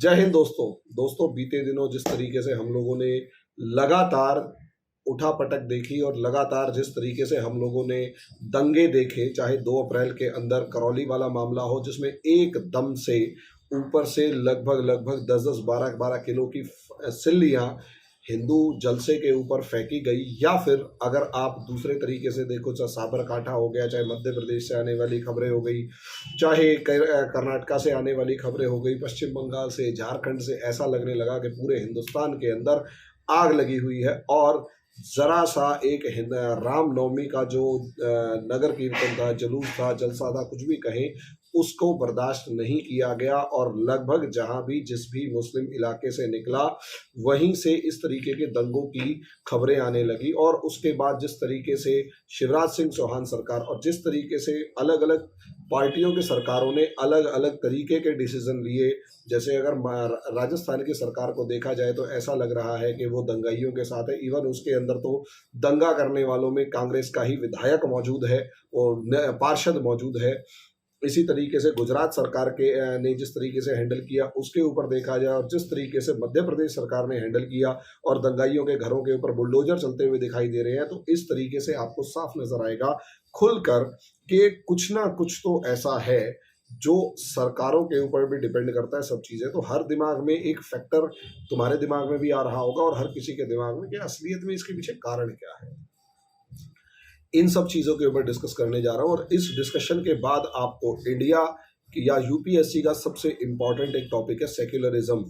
जय हिंद दोस्तों। बीते दिनों जिस तरीके से हम लोगों ने लगातार उठापटक देखी और लगातार जिस तरीके से हम लोगों ने दंगे देखे, चाहे 2 अप्रैल के अंदर करौली वाला मामला हो जिसमें एकदम से ऊपर से लगभग 10-10, 12-12 किलो की सिल्लियां हिंदू जलसे के ऊपर फेंकी गई, या फिर अगर आप दूसरे तरीके से देखो, चाहे साबरकांठा हो गया, चाहे मध्य प्रदेश से आने वाली खबरें हो गई, चाहे कर्नाटका से आने वाली खबरें हो गई, पश्चिम बंगाल से, झारखंड से, ऐसा लगने लगा कि पूरे हिंदुस्तान के अंदर आग लगी हुई है। और जरा सा एक रामनवमी का जो नगर कीर्तन था, जुलूस था, जलसा था, कुछ भी कहें, उसको बर्दाश्त नहीं किया गया। और लगभग जहां भी जिस भी मुस्लिम इलाके से निकला, वहीं से इस तरीके के दंगों की खबरें आने लगी। और उसके बाद जिस तरीके से शिवराज सिंह चौहान सरकार और जिस तरीके से अलग अलग पार्टियों की सरकारों ने अलग अलग तरीके के डिसीजन लिए, जैसे अगर राजस्थान की सरकार को देखा जाए तो ऐसा लग रहा है कि वो दंगाइयों के साथ है। इवन उसके अंदर तो दंगा करने वालों में कांग्रेस का ही विधायक मौजूद है और पार्षद मौजूद है। इसी तरीके से गुजरात सरकार के ने जिस तरीके से हैंडल किया, उसके ऊपर देखा जाए, और जिस तरीके से मध्य प्रदेश सरकार ने हैंडल किया और दंगाइयों के घरों के ऊपर बुलडोजर चलते हुए दिखाई दे रहे हैं, तो इस तरीके से आपको साफ नजर आएगा खुलकर कि कुछ ना कुछ तो ऐसा है जो सरकारों के ऊपर भी डिपेंड करता है सब चीजें। तो हर दिमाग में एक फैक्टर, तुम्हारे दिमाग में भी आ रहा होगा और हर किसी के दिमाग में, कि असलियत में इसके पीछे कारण क्या है। इन सब चीजों के ऊपर डिस्कस करने जा रहा हूं। और इस डिस्कशन के बाद आपको इंडिया या यूपीएससी का सबसे इंपॉर्टेंट एक टॉपिक है सेक्युलरिज्म।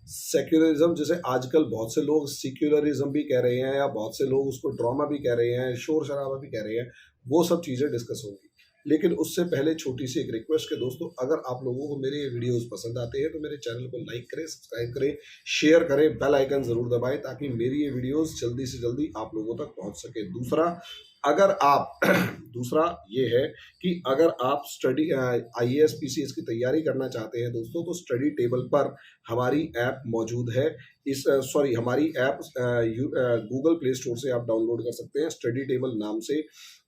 सेक्युलरिज्म जिसे आजकल बहुत से लोग सिक्युलरिज्म भी कह रहे हैं, या बहुत से लोग उसको ड्रामा भी कह रहे हैं, शोर शराबा भी कह रहे हैं, वो सब चीजें डिस्कस होंगी। लेकिन उससे पहले छोटी सी एक रिक्वेस्ट है दोस्तों, अगर आप लोगों को मेरे ये वीडियोस पसंद आते हैं तो मेरे चैनल को लाइक करें, सब्सक्राइब करें, शेयर करें, बेल आइकन जरूर दबाएं, ताकि मेरी ये वीडियोस जल्दी से जल्दी आप लोगों तक पहुंच सके। अगर आप दूसरा ये है कि अगर आप स्टडी आईएएस पीसीएस की तैयारी करना चाहते हैं दोस्तों, तो स्टडी टेबल पर हमारी ऐप मौजूद है। हमारी ऐप गूगल प्ले स्टोर से आप डाउनलोड कर सकते हैं, स्टडी टेबल नाम से।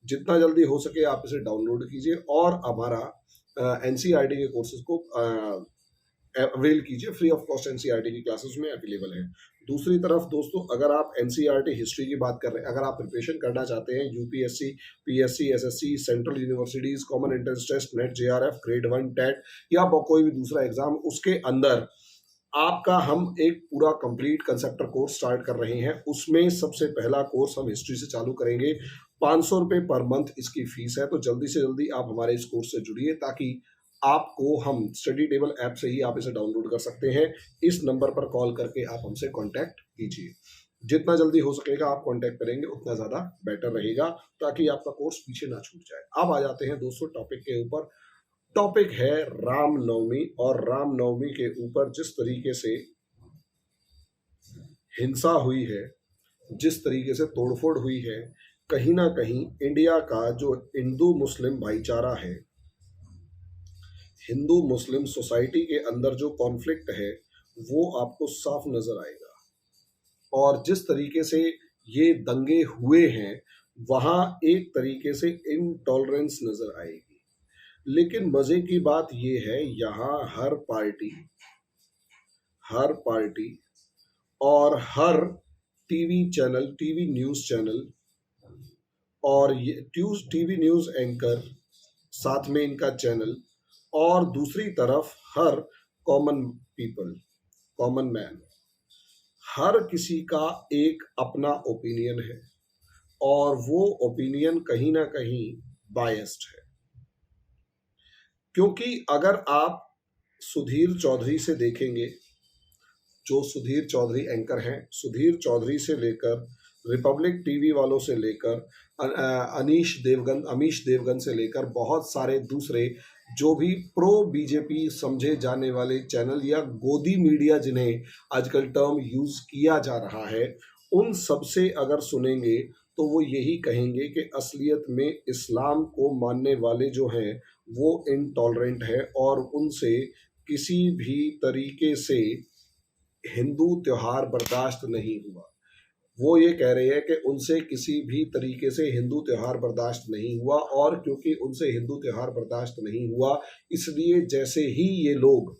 जितना जल्दी हो सके आप इसे डाउनलोड कीजिए और हमारा एनसीईआरटी के कोर्सेज को अवेल कीजिए। फ्री ऑफ कॉस्ट एनसीईआरटी की क्लासेस में अवेलेबल है। दूसरी तरफ दोस्तों, अगर आप एनसीईआरटी हिस्ट्री की बात कर रहे हैं, अगर आप प्रिपरेशन करना चाहते हैं UPSC, PSC, SSC, central universities, common entrance test, NET, JRF, grade 1 TET या कोई भी दूसरा एग्जाम, उसके अंदर आपका हम एक पूरा कंप्लीट कंसेप्टर कोर्स स्टार्ट कर रहे हैं। उसमें सबसे पहला कोर्स हम हिस्ट्री से चालू करेंगे। 500 रुपए पर मंथ इसकी फीस है। तो जल्दी से जल्दी आप हमारे इस कोर्स से जुड़िए, ताकि आपको हम स्टडी टेबल ऐप से ही आप इसे डाउनलोड कर सकते हैं। इस नंबर पर कॉल करके आप हमसे कांटेक्ट कीजिए। जितना जल्दी हो सकेगा आप कांटेक्ट करेंगे उतना ज्यादा बेटर रहेगा, ताकि आपका कोर्स पीछे ना छूट जाए। अब आ जाते हैं दोस्तों टॉपिक के ऊपर। टॉपिक है रामनवमी, और रामनवमी के ऊपर जिस तरीके से हिंसा हुई है, जिस तरीके से तोड़फोड़ हुई है, कहीं ना कहीं इंडिया का जो हिंदू मुस्लिम भाईचारा है, हिंदू मुस्लिम सोसाइटी के अंदर जो कॉन्फ्लिक्ट है, वो आपको साफ नजर आएगा। और जिस तरीके से ये दंगे हुए हैं, वहां एक तरीके से इनटॉलरेंस नजर आएगी। लेकिन मजे की बात यह है, यहां हर पार्टी और हर TV channel, TV news channel और ये टीवी न्यूज एंकर, साथ में इनका चैनल, और दूसरी तरफ हर कॉमन पीपल, कॉमन मैन, हर किसी का एक अपना ओपिनियन है, और वो ओपिनियन कहीं ना कहीं बायस्ड है। क्योंकि अगर आप सुधीर चौधरी से देखेंगे, जो सुधीर चौधरी एंकर हैं, सुधीर चौधरी से लेकर रिपब्लिक टीवी वालों से लेकर अमीश देवगन से लेकर बहुत सारे दूसरे जो भी प्रो बीजेपी समझे जाने वाले चैनल या गोदी मीडिया जिन्हें आजकल टर्म यूज किया जा रहा है, उन सब से अगर सुनेंगे तो वो यही कहेंगे कि असलियत में इस्लाम को मानने वाले जो हैं वो इनटॉलरेंट है, और उनसे किसी भी तरीके से हिंदू त्योहार बर्दाश्त नहीं हुआ। वो ये कह रहे हैं कि उनसे किसी भी तरीके से हिंदू त्योहार बर्दाश्त नहीं हुआ, और क्योंकि उनसे हिंदू त्योहार बर्दाश्त नहीं हुआ, इसलिए जैसे ही ये लोग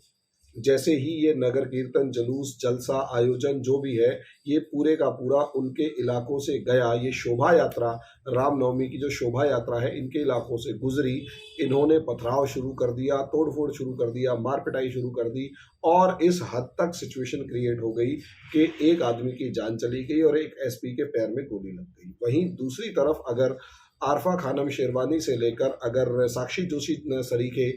जैसे ही ये नगर कीर्तन, जुलूस, जलसा, आयोजन जो भी है, ये पूरे का पूरा उनके इलाकों से गया, ये शोभा यात्रा, रामनवमी की जो शोभा यात्रा है, इनके इलाकों से गुजरी, इन्होंने पथराव शुरू कर दिया, तोड़फोड़ शुरू कर दिया, मार पिटाई शुरू कर दी और इस हद तक सिचुएशन क्रिएट हो गई कि एक आदमी की जान चली गई और एक एसपी के पैर में गोली लग गई। वहीं दूसरी तरफ अगर आरफा खानम शेरवानी से लेकर अगर साक्षी जोशी सरीखे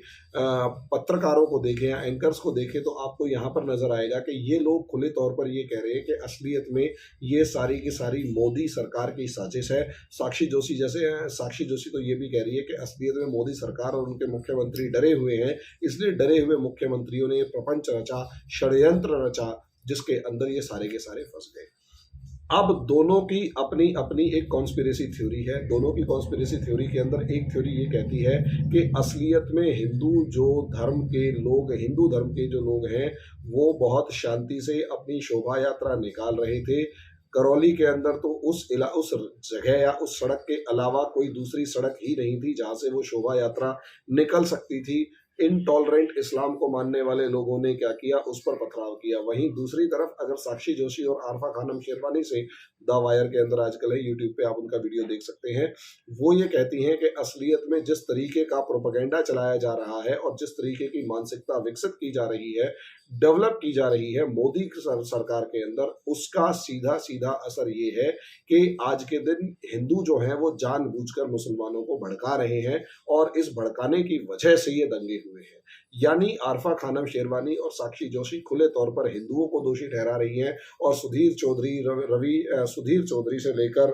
पत्रकारों को देखें या एंकर्स को देखें तो आपको यहाँ पर नजर आएगा कि ये लोग खुले तौर पर ये कह रहे हैं कि असलियत में ये सारी की सारी मोदी सरकार की साजिश है। साक्षी जोशी तो ये भी कह रही है कि असलियत में मोदी सरकार और उनके मुख्यमंत्री डरे हुए हैं, इसलिए डरे हुए मुख्यमंत्रियों ने प्रपंच रचा, षड्यंत्र रचा, जिसके अंदर ये सारे के सारे फंस गए। अब दोनों की अपनी अपनी एक कॉन्स्पिरेसी थ्योरी है। दोनों की कॉन्स्पिरेसी थ्योरी के अंदर एक थ्योरी ये कहती है कि असलियत में हिंदू धर्म के जो लोग हैं वो बहुत शांति से अपनी शोभा यात्रा निकाल रहे थे। करौली के अंदर तो उस जगह या उस सड़क के अलावा कोई दूसरी सड़क ही नहीं थी जहां से वो शोभा यात्रा निकल सकती थी। इनटॉलरेंट इस्लाम को मानने वाले लोगों ने क्या किया, उस पर पथराव किया। वहीं दूसरी तरफ अगर साक्षी जोशी और आरफा खानम शेरवानी से द वायर के अंदर आजकल है, यूट्यूब पे आप उनका वीडियो देख सकते हैं, वो ये कहती हैं कि असलियत में जिस तरीके का प्रोपेगेंडा चलाया जा रहा है और जिस तरीके की मानसिकता विकसित की जा रही है, डेवलप की जा रही है मोदी सरकार के अंदर, उसका सीधा सीधा असर ये है कि आज के दिन हिंदू जो हैं वो जानबूझकर मुसलमानों को भड़का रहे हैं और इस भड़काने की वजह से ये दंगे हुए हैं। यानी आरफा खानम शेरवानी और साक्षी जोशी खुले तौर पर हिंदुओं को दोषी ठहरा रही हैं और सुधीर चौधरी से लेकर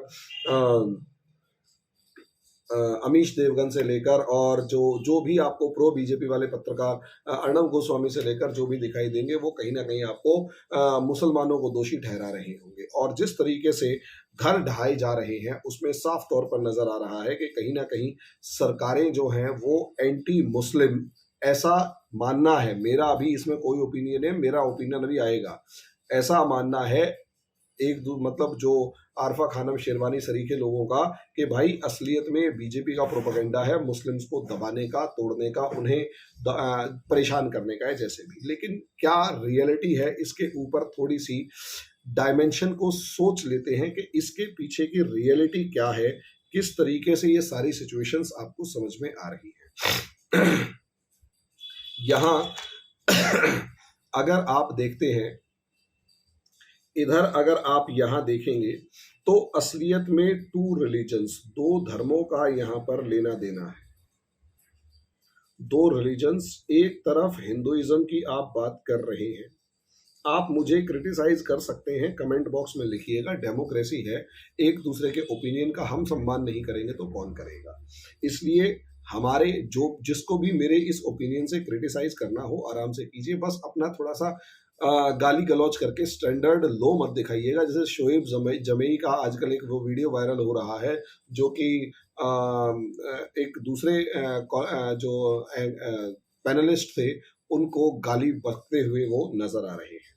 अमीश देवगन से लेकर और जो भी आपको प्रो बीजेपी वाले पत्रकार अर्णव गोस्वामी से लेकर जो भी दिखाई देंगे वो कहीं ना कहीं आपको मुसलमानों को दोषी ठहरा रहे होंगे। और जिस तरीके से घर ढहाए जा रहे हैं उसमें साफ तौर पर नजर आ रहा है कि कहीं ना कहीं सरकारें जो हैं वो एंटी मुस्लिम, ऐसा मानना है मेरा, अभी इसमें कोई ओपिनियन है, मेरा ओपिनियन अभी आएगा, ऐसा मानना है मतलब जो आरफा खानम शेरवानी सरीखे लोगों का कि भाई असलियत में बीजेपी का प्रोपेगेंडा है मुस्लिम्स को दबाने का, तोड़ने का, उन्हें परेशान करने का है, जैसे भी। लेकिन क्या रियलिटी है, इसके ऊपर थोड़ी सी डायमेंशन को सोच लेते हैं कि इसके पीछे की रियलिटी क्या है, किस तरीके से ये सारी सिचुएशंस आपको समझ में आ रही है। यहां अगर आप देखते हैं, इधर अगर आप यहां देखेंगे तो असलियत में टू रिलीजन्स, दो धर्मों का यहां पर लेना देना है। दो रिलीजन्स, एक तरफ हिंदुइज्म की आप बात कर रहे हैं, आप मुझे क्रिटिसाइज कर सकते हैं, कमेंट बॉक्स में लिखिएगा, डेमोक्रेसी है, एक दूसरे के ओपिनियन का हम सम्मान नहीं करेंगे तो कौन करेगा। इसलिए हमारे जिसको भी मेरे इस ओपिनियन से क्रिटिसाइज करना हो आराम से कीजिए, बस अपना थोड़ा सा गाली गलौज करके स्टैंडर्ड लो मत दिखाइएगा। जैसे शोएब जमेई का आजकल एक वो वीडियो वायरल हो रहा है जो कि एक दूसरे जो पैनलिस्ट थे उनको गाली बकते हुए वो नजर आ रहे हैं।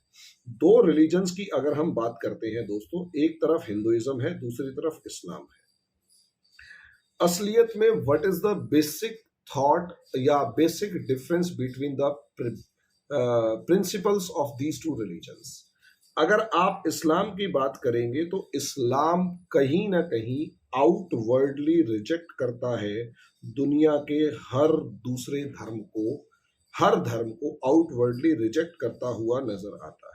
दो रिलीजन्स की अगर हम बात करते हैं दोस्तों, एक तरफ हिंदुइज्म है, दूसरी तरफ इस्लाम है। असलियत में what is the basic thought या basic difference between the principles of these two religions. अगर आप इस्लाम की बात करेंगे तो इस्लाम कहीं ना कहीं आउटवर्डली रिजेक्ट करता है दुनिया के हर दूसरे धर्म को, हर धर्म को आउटवर्डली रिजेक्ट करता हुआ नजर आता है।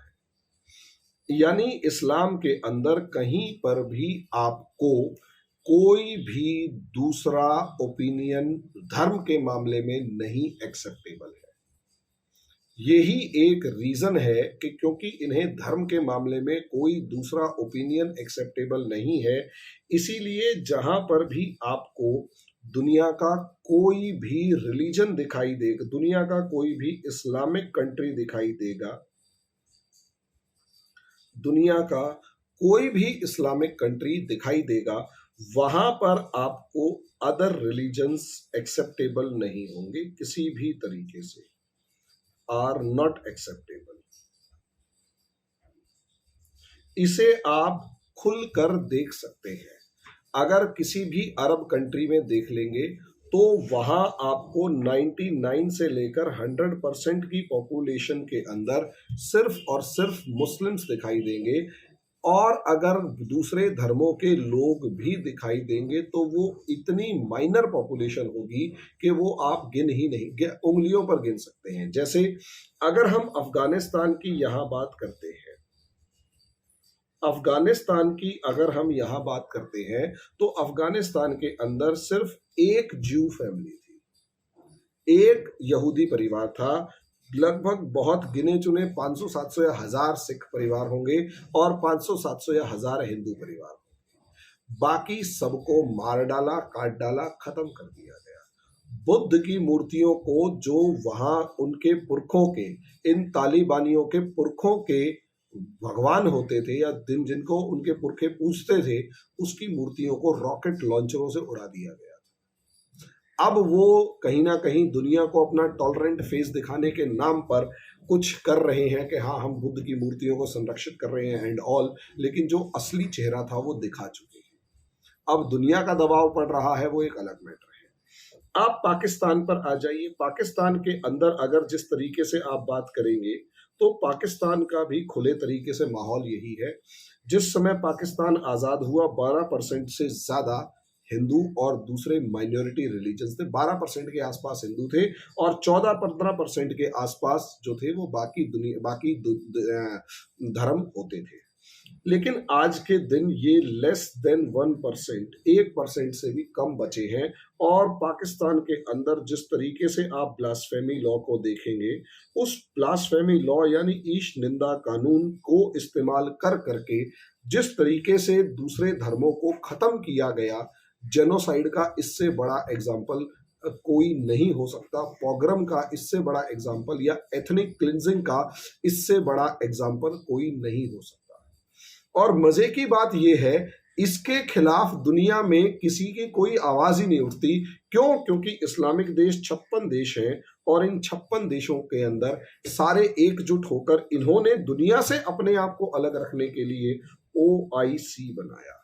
यानी इस्लाम के अंदर कहीं पर भी आपको कोई भी दूसरा ओपिनियन धर्म के मामले में नहीं एक्सेप्टेबल है। यही एक रीजन है कि क्योंकि इन्हें धर्म के मामले में कोई दूसरा ओपिनियन एक्सेप्टेबल नहीं है, इसीलिए जहां पर भी आपको दुनिया का कोई भी रिलीजन दिखाई देगा, दुनिया का कोई भी इस्लामिक कंट्री दिखाई देगा, दुनिया का कोई भी इस्लामिक कंट्री दिखाई देगा, वहां पर आपको अदर रिलीजन्स एक्सेप्टेबल नहीं होंगे, किसी भी तरीके से आर नॉट एक्सेप्टेबल। इसे आप खुलकर देख सकते हैं। अगर किसी भी अरब कंट्री में देख लेंगे, तो वहाँ आपको 99 से लेकर 100% की पॉपुलेशन के अंदर सिर्फ और सिर्फ मुस्लिम्स दिखाई देंगे। और अगर दूसरे धर्मों के लोग भी दिखाई देंगे तो वो इतनी माइनर पॉपुलेशन होगी कि वो आप गिन ही नहीं, उंगलियों पर गिन सकते हैं। जैसे अगर हम अफगानिस्तान की यहाँ बात करते हैं, अफगानिस्तान की अगर हम यहाँ बात करते हैं तो अफगानिस्तान के अंदर सिर्फ एक ज्यू फैमिली थी, एक यहूदी परिवार था, लगभग बहुत गिने चुने 500-700 या 1000 सिख परिवार होंगे और 500-700 या 1000 हिंदू परिवार होंगे। बाकी सबको मार डाला, काट डाला, खत्म कर दिया गया। बुद्ध की मूर्तियों को जो वहां उनके पुरखों के, इन तालिबानियों के पुरखों के भगवान होते थे या दिन जिनको उनके पुरखे पूजते थे, उसकी मूर्तियों को रॉकेट लॉन्चरों से उड़ा दिया गया। अब वो कहीं ना कहीं दुनिया को अपना टॉलरेंट फेस दिखाने के नाम पर कुछ कर रहे हैं कि हाँ हम बुद्ध की मूर्तियों को संरक्षित कर रहे हैं एंड ऑल, लेकिन जो असली चेहरा था वो दिखा चुके हैं। अब दुनिया का दबाव पड़ रहा है, वो एक अलग मैटर है। आप पाकिस्तान पर आ जाइए। पाकिस्तान के अंदर अगर जिस तरीके से आप बात करेंगे तो पाकिस्तान का भी खुले तरीके से माहौल यही है। जिस समय पाकिस्तान आजाद हुआ 12% से ज्यादा हिंदू और दूसरे माइनॉरिटी रिलीजन्स थे, 12% के आसपास हिंदू थे और 14-15% के आसपास जो थे वो बाकी धर्म होते थे। लेकिन आज के दिन ये लेस देन 1%, 1% से भी कम बचे हैं। और पाकिस्तान के अंदर जिस तरीके से आप ब्लास्फेमी लॉ को देखेंगे, उस ब्लास्फेमी लॉ यानी ईश निंदा कानून को इस्तेमाल कर करके जिस तरीके से दूसरे धर्मों को खत्म किया गया, जेनोसाइड का इससे बड़ा एग्जाम्पल कोई नहीं हो सकता। पोग्राम का इससे बड़ा एग्जाम्पल या एथनिक क्लिंजिंग का इससे बड़ा एग्जाम्पल कोई नहीं हो सकता। और मजे की बात यह है, इसके खिलाफ दुनिया में किसी की कोई आवाज ही नहीं उठती। क्यों? क्योंकि इस्लामिक देश 56 देश हैं और इन 56 देशों के अंदर सारे एकजुट होकर इन्होंने दुनिया से अपने आप को अलग रखने के लिए OIC बनाया।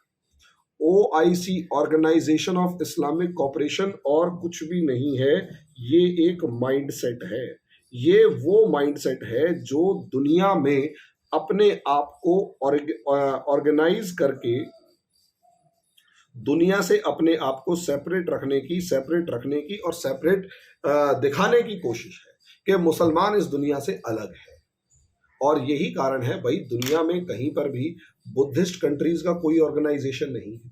OIC, organisation of Islamic cooperation, और कुछ भी नहीं है। ये एक माइंडसेट है। ये वो माइंडसेट है जो दुनिया में अपने आप को ऑर्गेनाइज करके दुनिया से अपने आप को सेपरेट रखने की और सेपरेट दिखाने की कोशिश है कि मुसलमान इस दुनिया से अलग है। और यही कारण है भाई, दुनिया में कहीं पर भी बुद्धिस्ट कंट्रीज का कोई ऑर्गेनाइजेशन नहीं है,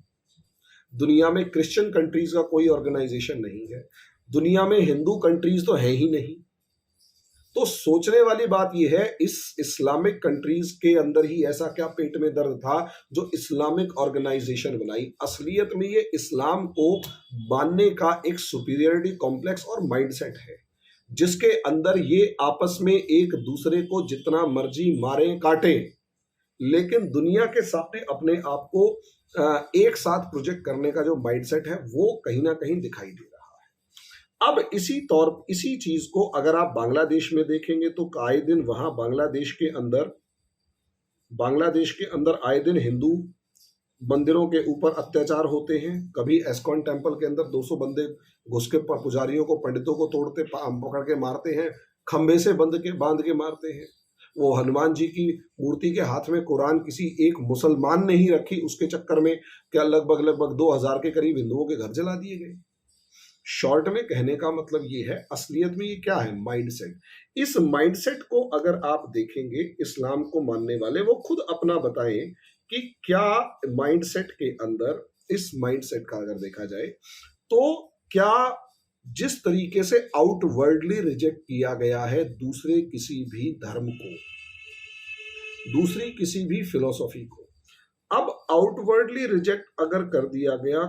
दुनिया में क्रिश्चियन कंट्रीज का कोई ऑर्गेनाइजेशन नहीं है, दुनिया में हिंदू कंट्रीज तो है ही नहीं। तो सोचने वाली बात यह है, इस इस्लामिक कंट्रीज के अंदर ही ऐसा क्या पेट में दर्द था जो इस्लामिक ऑर्गेनाइजेशन बनाई। असलियत में ये इस्लाम को मानने का एक सुपीरियरिटी कॉम्प्लेक्स और माइंडसेट है, जिसके अंदर ये आपस में एक दूसरे को जितना मर्जी मारे काटे, लेकिन दुनिया के सामने अपने आप को एक साथ प्रोजेक्ट करने का जो माइंडसेट है वो कहीं ना कहीं दिखाई दे रहा है। अब इसी चीज को अगर आप बांग्लादेश में देखेंगे तो आए दिन वहां बांग्लादेश के अंदर आए दिन हिंदू मंदिरों के ऊपर अत्याचार होते हैं। कभी एस्कॉन टेम्पल के अंदर 200 बंदे घुस के पुजारियों को, पंडितों को तोड़ते, पकड़ के मारते हैं, खंबे से बांध के मारते हैं। वो हनुमान जी की मूर्ति के हाथ में कुरान किसी एक मुसलमान ने ही रखी, उसके चक्कर में क्या लगभग 2000 के करीब हिंदुओं के घर जला दिए गए। शॉर्ट में कहने का मतलब ये है, असलियत में ये क्या है? माइंडसेट। इस माइंडसेट को अगर आप देखेंगे, इस्लाम को मानने वाले वो खुद अपना बताएं कि क्या माइंडसेट के अंदर, इस माइंडसेट का अगर देखा जाए तो क्या जिस तरीके से आउटवर्डली रिजेक्ट किया गया है दूसरे किसी भी धर्म को, दूसरी किसी भी फिलॉसफी को, अब आउटवर्डली रिजेक्ट अगर कर दिया गया,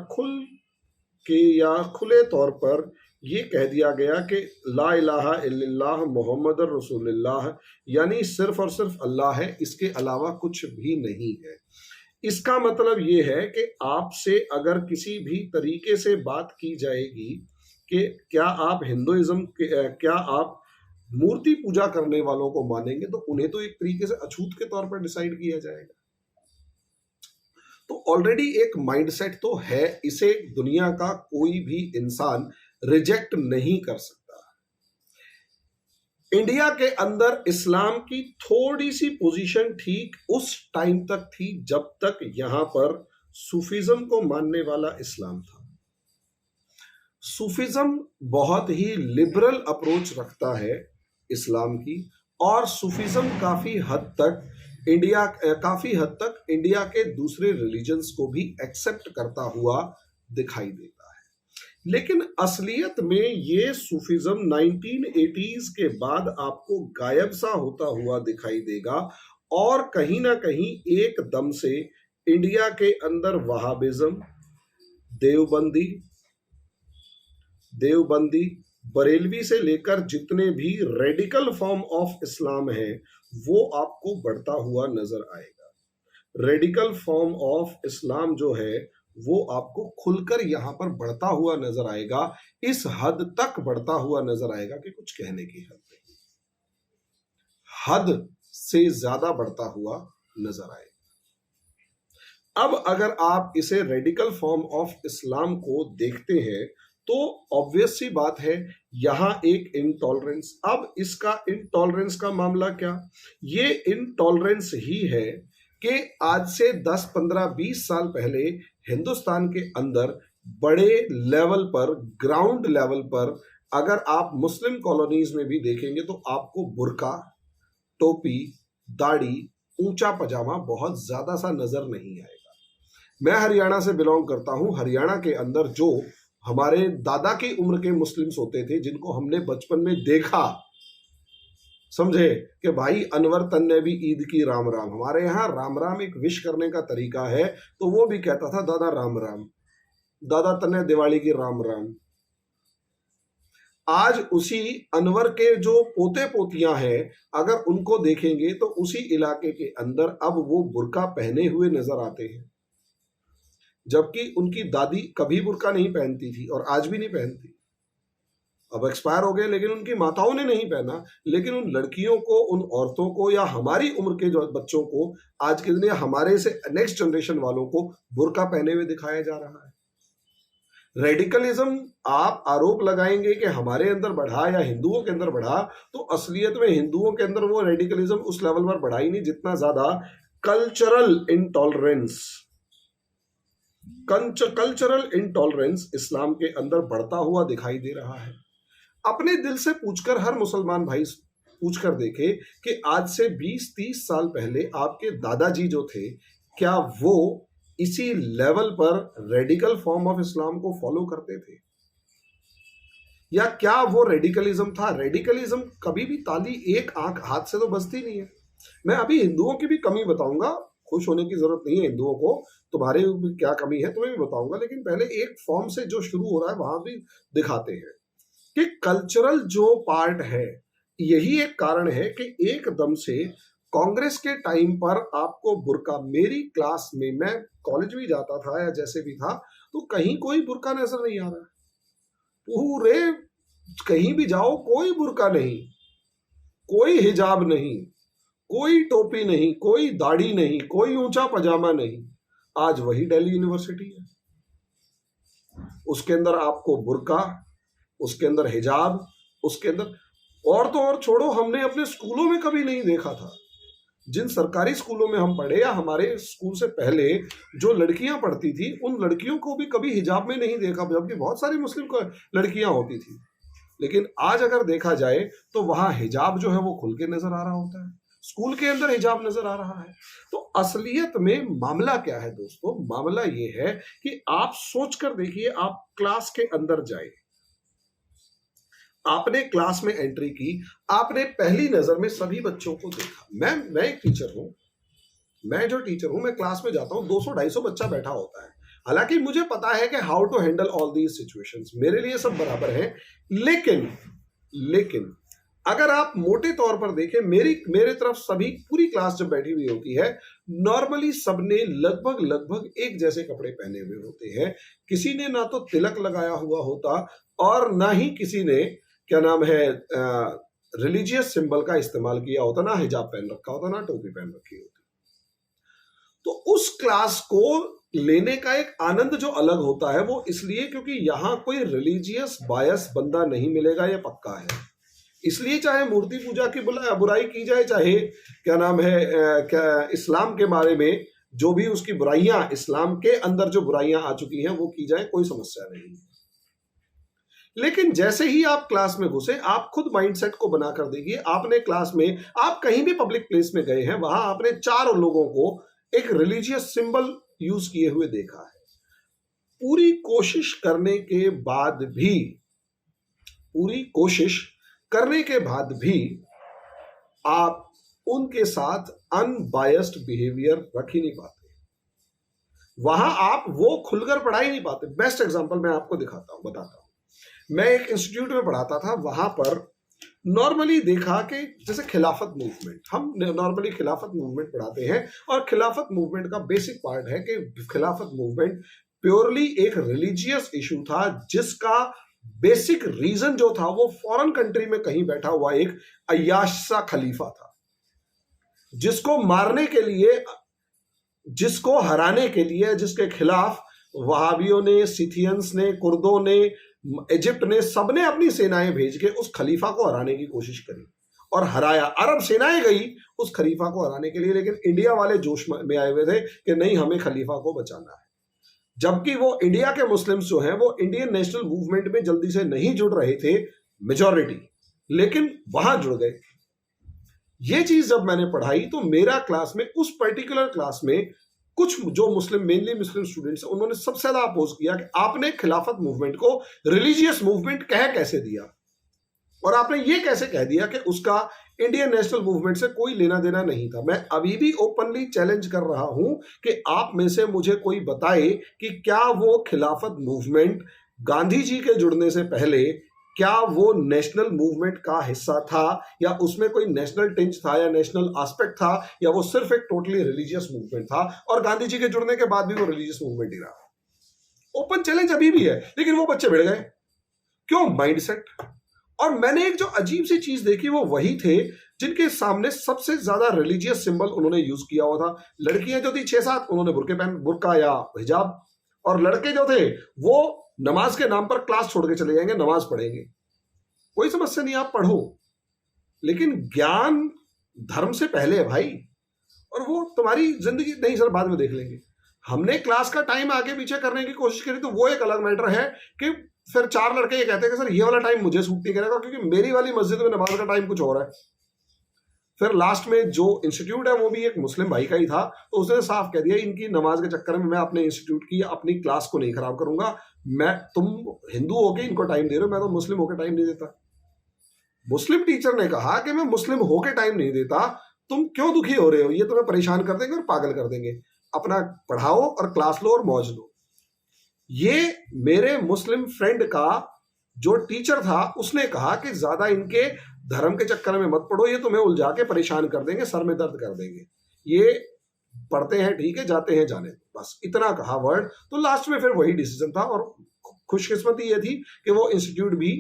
खुले तौर पर ये कह दिया गया कि ला इलाहा इल्लल्लाह मुहम्मदुर रसूलुल्लाह, यानी सिर्फ और सिर्फ अल्लाह है, इसके अलावा कुछ भी नहीं है। इसका मतलब ये है कि आपसे अगर किसी भी तरीके से बात की जाएगी कि क्या आप हिंदुइज्म के, क्या आप मूर्ति पूजा करने वालों को मानेंगे, तो उन्हें तो एक तरीके से अछूत के तौर पर डिसाइड किया जाएगा। तो ऑलरेडी एक माइंडसेट तो है, इसे दुनिया का कोई भी इंसान रिजेक्ट नहीं कर सकता। इंडिया के अंदर इस्लाम की थोड़ी सी पोजीशन ठीक उस टाइम तक थी जब तक यहां पर सूफिज्म को मानने वाला इस्लाम था। सूफिज्म बहुत ही लिबरल अप्रोच रखता है इस्लाम की, और सूफिज्म काफी हद तक इंडिया के दूसरे रिलीजन्स को भी एक्सेप्ट करता हुआ दिखाई देता है। लेकिन असलियत में ये सूफिज्म 1980s के बाद आपको गायब सा होता हुआ दिखाई देगा, और कहीं ना कहीं एकदम से इंडिया के अंदर वहाबिज्म, देवबंदी, बरेलवी से लेकर जितने भी रेडिकल फॉर्म ऑफ इस्लाम है वो आपको बढ़ता हुआ नजर आएगा। रेडिकल फॉर्म ऑफ इस्लाम जो है वो आपको खुलकर यहां पर बढ़ता हुआ नजर आएगा, इस हद तक बढ़ता हुआ नजर आएगा कि कुछ कहने की हद नहीं, हद से ज्यादा बढ़ता हुआ नजर आएगा। अब अगर आप इसे रेडिकल फॉर्म ऑफ इस्लाम को देखते हैं तो ऑब्वियस सी बात है यहां एक इनटॉलरेंस। अब इसका इनटॉलरेंस का मामला क्या? ये इनटॉलरेंस ही है कि आज से 10, 15, 20 साल पहले हिंदुस्तान के अंदर बड़े लेवल पर, ग्राउंड लेवल पर, अगर आप मुस्लिम कॉलोनीज में भी देखेंगे तो आपको बुर्का, टोपी, दाढ़ी, ऊंचा पजामा बहुत ज्यादा सा नजर नहीं आएगा। मैं हरियाणा से बिलोंग करता हूं। हरियाणा के अंदर जो हमारे दादा की उम्र के मुस्लिम्स होते थे, जिनको हमने बचपन में देखा, समझे कि भाई अनवर तन ने भी ईद की राम राम। हमारे यहाँ राम राम एक विश करने का तरीका है, तो वो भी कहता था दादा राम राम, दादा तन ने दिवाली की राम राम। आज उसी अनवर के जो पोते पोतियां हैं, अगर उनको देखेंगे तो उसी इलाके के अंदर अब वो बुर्का पहने हुए नजर आते हैं, जबकि उनकी दादी कभी बुर्का नहीं पहनती थी और आज भी नहीं पहनती। अब एक्सपायर हो गए, लेकिन उनकी माताओं ने नहीं पहना। लेकिन उन लड़कियों को, उन औरतों को, या हमारी उम्र के जो बच्चों को आज के दिन, या हमारे से नेक्स्ट जनरेशन वालों को बुर्का पहने हुए दिखाया जा रहा है। रेडिकलिज्म आप आरोप लगाएंगे कि हमारे अंदर बढ़ा या हिंदुओं के अंदर बढ़ा, तो असलियत में हिंदुओं के अंदर वो रेडिकलिज्म उस लेवल पर बढ़ा ही नहीं जितना ज्यादा कल्चरल इंटॉलरेंस इस्लाम के अंदर बढ़ता हुआ दिखाई दे रहा है। अपने दिल से पूछकर, हर मुसलमान भाई पूछकर देखे कि आज से 20-30 साल पहले आपके दादाजी जो थे, क्या वो इसी लेवल पर रेडिकल फॉर्म ऑफ इस्लाम को फॉलो करते थे, या क्या वो रेडिकलिज्म था? रेडिकलिज्म कभी भी ताली एक आंख हाथ से तो बजती नहीं है। मैं अभी हिंदुओं की भी कमी बताऊंगा, खुश होने की जरूरत नहीं है हिंदुओं को, तुम्हारे क्या कमी है तुम्हें भी बताऊंगा, लेकिन पहले एक फॉर्म से जो शुरू हो रहा है वहां भी दिखाते हैं कि कल्चरल जो पार्ट है, यही एक कारण है कि एकदम से कांग्रेस के टाइम पर आपको बुर्का, मेरी क्लास में, मैं कॉलेज भी जाता था या जैसे भी था, तो कहीं कोई बुर्का नजर नहीं आ रहा है। पूरे कहीं भी जाओ कोई बुर्का नहीं, कोई हिजाब नहीं, कोई टोपी नहीं, कोई दाढ़ी नहीं, कोई ऊंचा पजामा नहीं। आज वही दिल्ली यूनिवर्सिटी है, उसके अंदर आपको बुर्का, उसके अंदर हिजाब, उसके अंदर, और तो और छोड़ो, हमने अपने स्कूलों में कभी नहीं देखा था। जिन सरकारी स्कूलों में हम पढ़े या हमारे स्कूल से पहले जो लड़कियां पढ़ती थी, उन लड़कियों को भी कभी हिजाब में नहीं देखा, जबकि बहुत सारी मुस्लिम लड़कियां होती थी। लेकिन आज अगर देखा जाए तो वहां हिजाब जो है वो खुल के नजर आ रहा होता है, स्कूल के अंदर हिजाब नजर आ रहा है। तो असलियत में मामला क्या है दोस्तों? मामला ये है कि आप सोच कर देखिए, आप क्लास के अंदर जाए, आपने क्लास में एंट्री की, आपने पहली नजर में सभी बच्चों को देखा। मैं एक टीचर हूं, मैं जो टीचर हूं, मैं क्लास में जाता हूं, 200-250 बच्चा बैठा होता है। हालांकि मुझे पता है कि how to handle all these situations, मेरे लिए सब बराबर है। लेकिन अगर आप मोटे तौर पर देखें, मेरे तरफ सभी, पूरी क्लास जब बैठी हुई होती है, नॉर्मली सबने लगभग एक जैसे कपड़े पहने हुए होते हैं। किसी ने ना तो तिलक लगाया हुआ होता, और ना ही किसी ने, क्या नाम है, रिलीजियस सिंबल का इस्तेमाल किया होता, ना हिजाब पहन रखा होता, ना टोपी पहन रखी होती। तो उस क्लास को लेने का एक आनंद जो अलग होता है वो इसलिए क्योंकि यहाँ कोई रिलीजियस बायस बंदा नहीं मिलेगा, ये पक्का है। इसलिए चाहे मूर्ति पूजा की बुराई की जाए, चाहे क्या नाम है क्या इस्लाम के बारे में जो भी उसकी बुराइयां, इस्लाम के अंदर जो बुराइयां आ चुकी हैं वो की जाए, कोई समस्या नहीं। लेकिन जैसे ही आप क्लास में घुसे, आप खुद माइंडसेट को बनाकर देखिए। आपने क्लास में, आप कहीं भी पब्लिक प्लेस में गए हैं, वहां आपने 4 लोगों को एक रिलीजियस सिंबल यूज किए हुए देखा है। पूरी कोशिश करने के बाद भी, पूरी कोशिश करने के बाद भी आप उनके साथ अनबायस्ड बिहेवियर रख ही नहीं पाते। वहां आप वो खुलकर पढ़ा ही नहीं पाते। बेस्ट एग्जांपल मैं आपको दिखाता हूं, बताता हूं। मैं एक इंस्टीट्यूट में पढ़ाता था, वहां पर नॉर्मली देखा कि जैसे खिलाफत मूवमेंट, हम नॉर्मली खिलाफत मूवमेंट पढ़ाते हैं और खिलाफत मूवमेंट का बेसिक पार्ट है कि खिलाफत मूवमेंट प्योरली एक रिलीजियस इशू था, जिसका बेसिक रीजन जो था वो फॉरेन कंट्री में कहीं बैठा हुआ एक अय्याश सा खलीफा था, जिसको मारने के लिए, जिसको हराने के लिए, जिसके खिलाफ वहाबियों ने, सिथियंस ने, कुर्दों ने, इजिप्ट ने, सबने अपनी सेनाएं भेज के उस खलीफा को हराने की कोशिश करी और हराया। अरब सेनाएं गई उस खलीफा को हराने के लिए, लेकिन इंडिया वाले जोश में आए हुए थे कि नहीं, हमें खलीफा को बचाना है। जबकि वो इंडिया के मुस्लिम्स जो हैं वो इंडियन नेशनल मूवमेंट में जल्दी से नहीं जुड़ रहे थे, मेजॉरिटी, लेकिन वहां जुड़ गए। ये चीज जब मैंने पढ़ाई तो मेरा क्लास में, उस पर्टिकुलर क्लास में कुछ जो मुस्लिम, मेनली मुस्लिम स्टूडेंट्स, उन्होंने सबसे ज्यादा अपोज किया कि आपने खिलाफत मूवमेंट को रिलीजियस मूवमेंट कह कैसे दिया, और आपने ये कैसे कह दिया कि उसका इंडियन नेशनल मूवमेंट से कोई लेना देना नहीं था। मैं अभी भी ओपनली चैलेंज कर रहा हूं कि आप में से मुझे कोई बताए कि क्या वो खिलाफत मूवमेंट गांधी जी के जुड़ने से पहले, क्या वो नेशनल मूवमेंट का हिस्सा था, या उसमें कोई नेशनल टिंच था या नेशनल एस्पेक्ट था, या वो सिर्फ एक टोटली रिलीजियस मूवमेंट था और गांधी जी के जुड़ने के बाद भी वो रिलीजियस मूवमेंट ही रहा। ओपन चैलेंज अभी भी है, लेकिन वो बच्चे भिड़ गए। क्यों? माइंडसेट। और मैंने एक जो अजीब सी चीज देखी वो वही थे जिनके सामने सबसे ज्यादा रिलीजियस सिंबल उन्होंने यूज किया हुआ था। लड़कियां जो थी 6-7, उन्होंने बुर्का या हिजाब, और लड़के जो थे वो नमाज के नाम पर क्लास छोड़ के चले जाएंगे, नमाज पढ़ेंगे। कोई समस्या नहीं, आप पढ़ो, लेकिन ज्ञान धर्म से पहले है भाई, और वो तुम्हारी जिंदगी नहीं, सर बाद में देख लेंगे। हमने क्लास का टाइम आगे पीछे करने की कोशिश करी तो वो एक अलग मैटर है कि फिर 4 लड़के ये कहते हैं कि सर ये वाला टाइम मुझे सूट नहीं करेगा क्योंकि मेरी वाली मस्जिद में नमाज का टाइम कुछ और है। फिर लास्ट में जो इंस्टीट्यूट है वो भी एक मुस्लिम भाई का ही था, तो उसने साफ कह दिया इनकी नमाज के चक्कर में मैं अपने इंस्टीट्यूट की, अपनी क्लास को नहीं खराब करूंगा। तुम हिंदू होके इनको टाइम दे रहे हो, मैं तो मुस्लिम होके टाइम नहीं देता। मुस्लिम टीचर ने कहा कि मैं मुस्लिम होके टाइम नहीं देता, तुम क्यों दुखी हो रहे हो, ये तुम्हें परेशान कर देंगे और पागल कर देंगे, अपना पढ़ाओ और क्लास लो और मौज लो। ये मेरे मुस्लिम फ्रेंड का जो टीचर था उसने कहा कि ज्यादा इनके धर्म के चक्कर में मत पढ़ो, ये तुम्हें उलझा के परेशान कर देंगे, सर में दर्द कर देंगे, ये पढ़ते हैं ठीक है, जाते हैं जाने, बस इतना कहा वर्ड। तो लास्ट में फिर वही डिसीजन था, और खुशकिस्मती ये थी कि वो इंस्टीट्यूट भी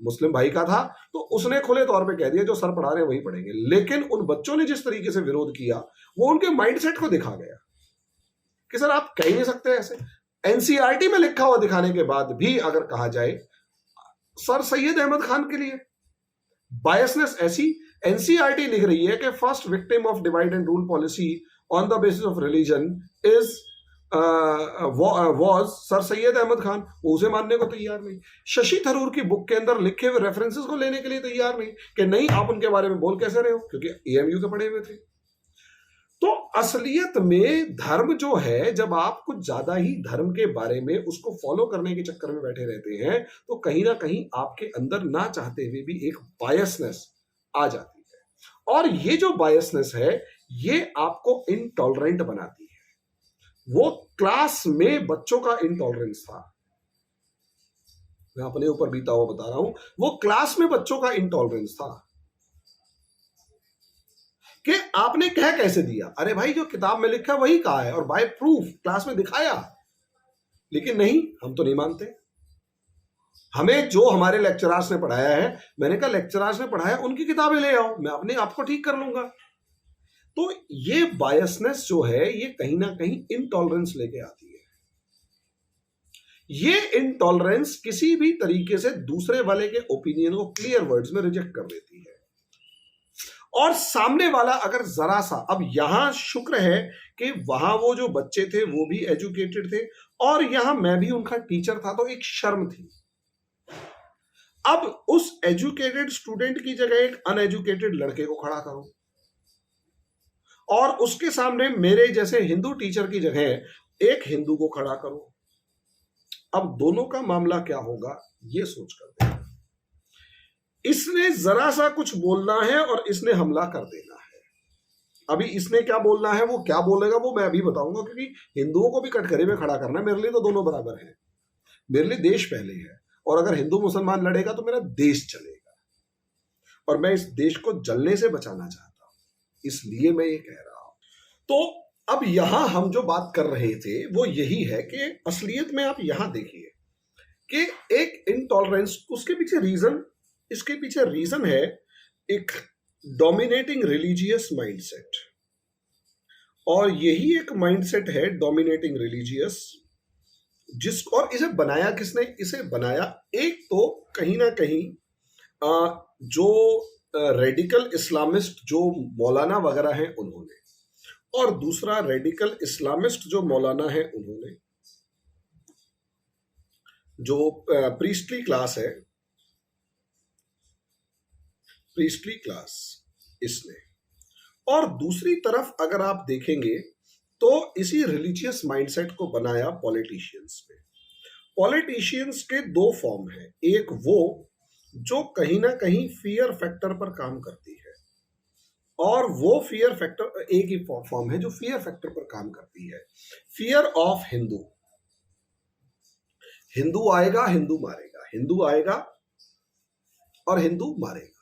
मुस्लिम भाई का था, तो उसने खुले तौर पे कह दिया जो सर पढ़ा रहे हैं वही पढ़ेंगे। लेकिन उन बच्चों ने जिस तरीके से विरोध किया वो उनके माइंडसेट को दिखा गया कि सर आप कह ही नहीं सकते ऐसे। एनसीईआरटी में लिखा हुआ दिखाने के बाद भी अगर कहा जाए सर सैयद अहमद खान के लिए बायसनेस ऐसी, एनसीईआरटी लिख रही है कि first victim of divide and rule policy on the basis of religion is was sir Syed Ahmad Khan, वो उसे मानने को तैयार नहीं। शशि थरूर की बुक के अंदर लिखे हुए रेफरेंसेस को लेने के लिए तैयार नहीं कि नहीं आप उनके बारे में बोल कैसे रहे हो, क्योंकि एएमयू के पढ़े हुए थे। तो असलियत में धर्म जो है, जब आप कुछ ज्यादा ही धर्म के बारे में उसको फॉलो करने के चक्कर में बैठे रहते हैं तो कहीं ना कहीं आपके अंदर ना चाहते हुए भी एक बायसनेस आ जाती है, और ये जो बायसनेस है ये आपको इनटॉलरेंट बनाती है। वो क्लास में बच्चों का इनटॉलरेंस था, मैं अपने ऊपर बीता हुआ बता रहा हूं, वो क्लास में बच्चों का इनटॉलरेंस था कि आपने कह कैसे दिया। अरे भाई जो किताब में लिखा वही कहा है और बाय प्रूफ क्लास में दिखाया, लेकिन नहीं, हम तो नहीं मानते। हमें जो हमारे लेक्चरर्स ने पढ़ाया है, मैंने कहा लेक्चरर्स ने पढ़ाया उनकी किताबें ले आओ, मैं अपने आप को ठीक कर लूंगा। तो ये बायसनेस जो है ये कहीं ना कहीं इनटॉलरेंस लेके आती है। ये इनटॉलरेंस किसी भी तरीके से दूसरे वाले के ओपिनियन को क्लियर वर्ड्स में रिजेक्ट कर देती है। और सामने वाला अगर जरा सा, अब यहां शुक्र है कि वहां वो जो बच्चे थे वो भी एजुकेटेड थे और यहां मैं भी उनका टीचर था, तो एक शर्म थी। अब उस एजुकेटेड स्टूडेंट की जगह एक अनएजुकेटेड लड़के को खड़ा करो और उसके सामने मेरे जैसे हिंदू टीचर की जगह एक हिंदू को खड़ा करो। अब दोनों का मामला क्या होगा ये सोच कर देखो। इसने जरा सा कुछ बोलना है और इसने हमला कर देना है। अभी इसने क्या बोलना है, वो क्या बोलेगा वो मैं अभी बताऊंगा, क्योंकि हिंदुओं को भी कटघरे में खड़ा करना है। मेरे लिए तो दोनों बराबर हैं, मेरे लिए देश पहले है, और अगर हिंदू मुसलमान लड़ेगा तो मेरा देश चलेगा, और मैं इस देश को जलने से बचाना चाहता हूं, इसलिए मैं ये कह रहा हूं। तो अब यहां हम जो बात कर रहे थे वो यही है कि असलियत में आप यहां देखिए कि एक इनटॉलरेंस, उसके पीछे रीजन, इसके पीछे रीजन है एक डोमिनेटिंग रिलीजियस माइंडसेट, और यही एक माइंडसेट है डोमिनेटिंग रिलीजियस जिसको, और इसे बनाया किसने, इसे बनाया एक तो कहीं ना कहीं जो रेडिकल इस्लामिस्ट जो मौलाना वगैरह हैं उन्होंने, और दूसरा रेडिकल इस्लामिस्ट जो मौलाना है उन्होंने, जो प्रीस्टली क्लास है, प्रीस्टली क्लास इसने, और दूसरी तरफ अगर आप देखेंगे तो इसी रिलीजियस माइंडसेट को बनाया पॉलिटिशियंस में। पॉलिटिशियंस के दो फॉर्म हैं, एक वो जो कहीं ना कहीं फियर फैक्टर पर काम करती है, और वो फियर फैक्टर, एक ही फॉर्म है जो फियर फैक्टर पर काम करती है, फियर ऑफ हिंदू। हिंदू आएगा हिंदू मारेगा, हिंदू आएगा और हिंदू मारेगा।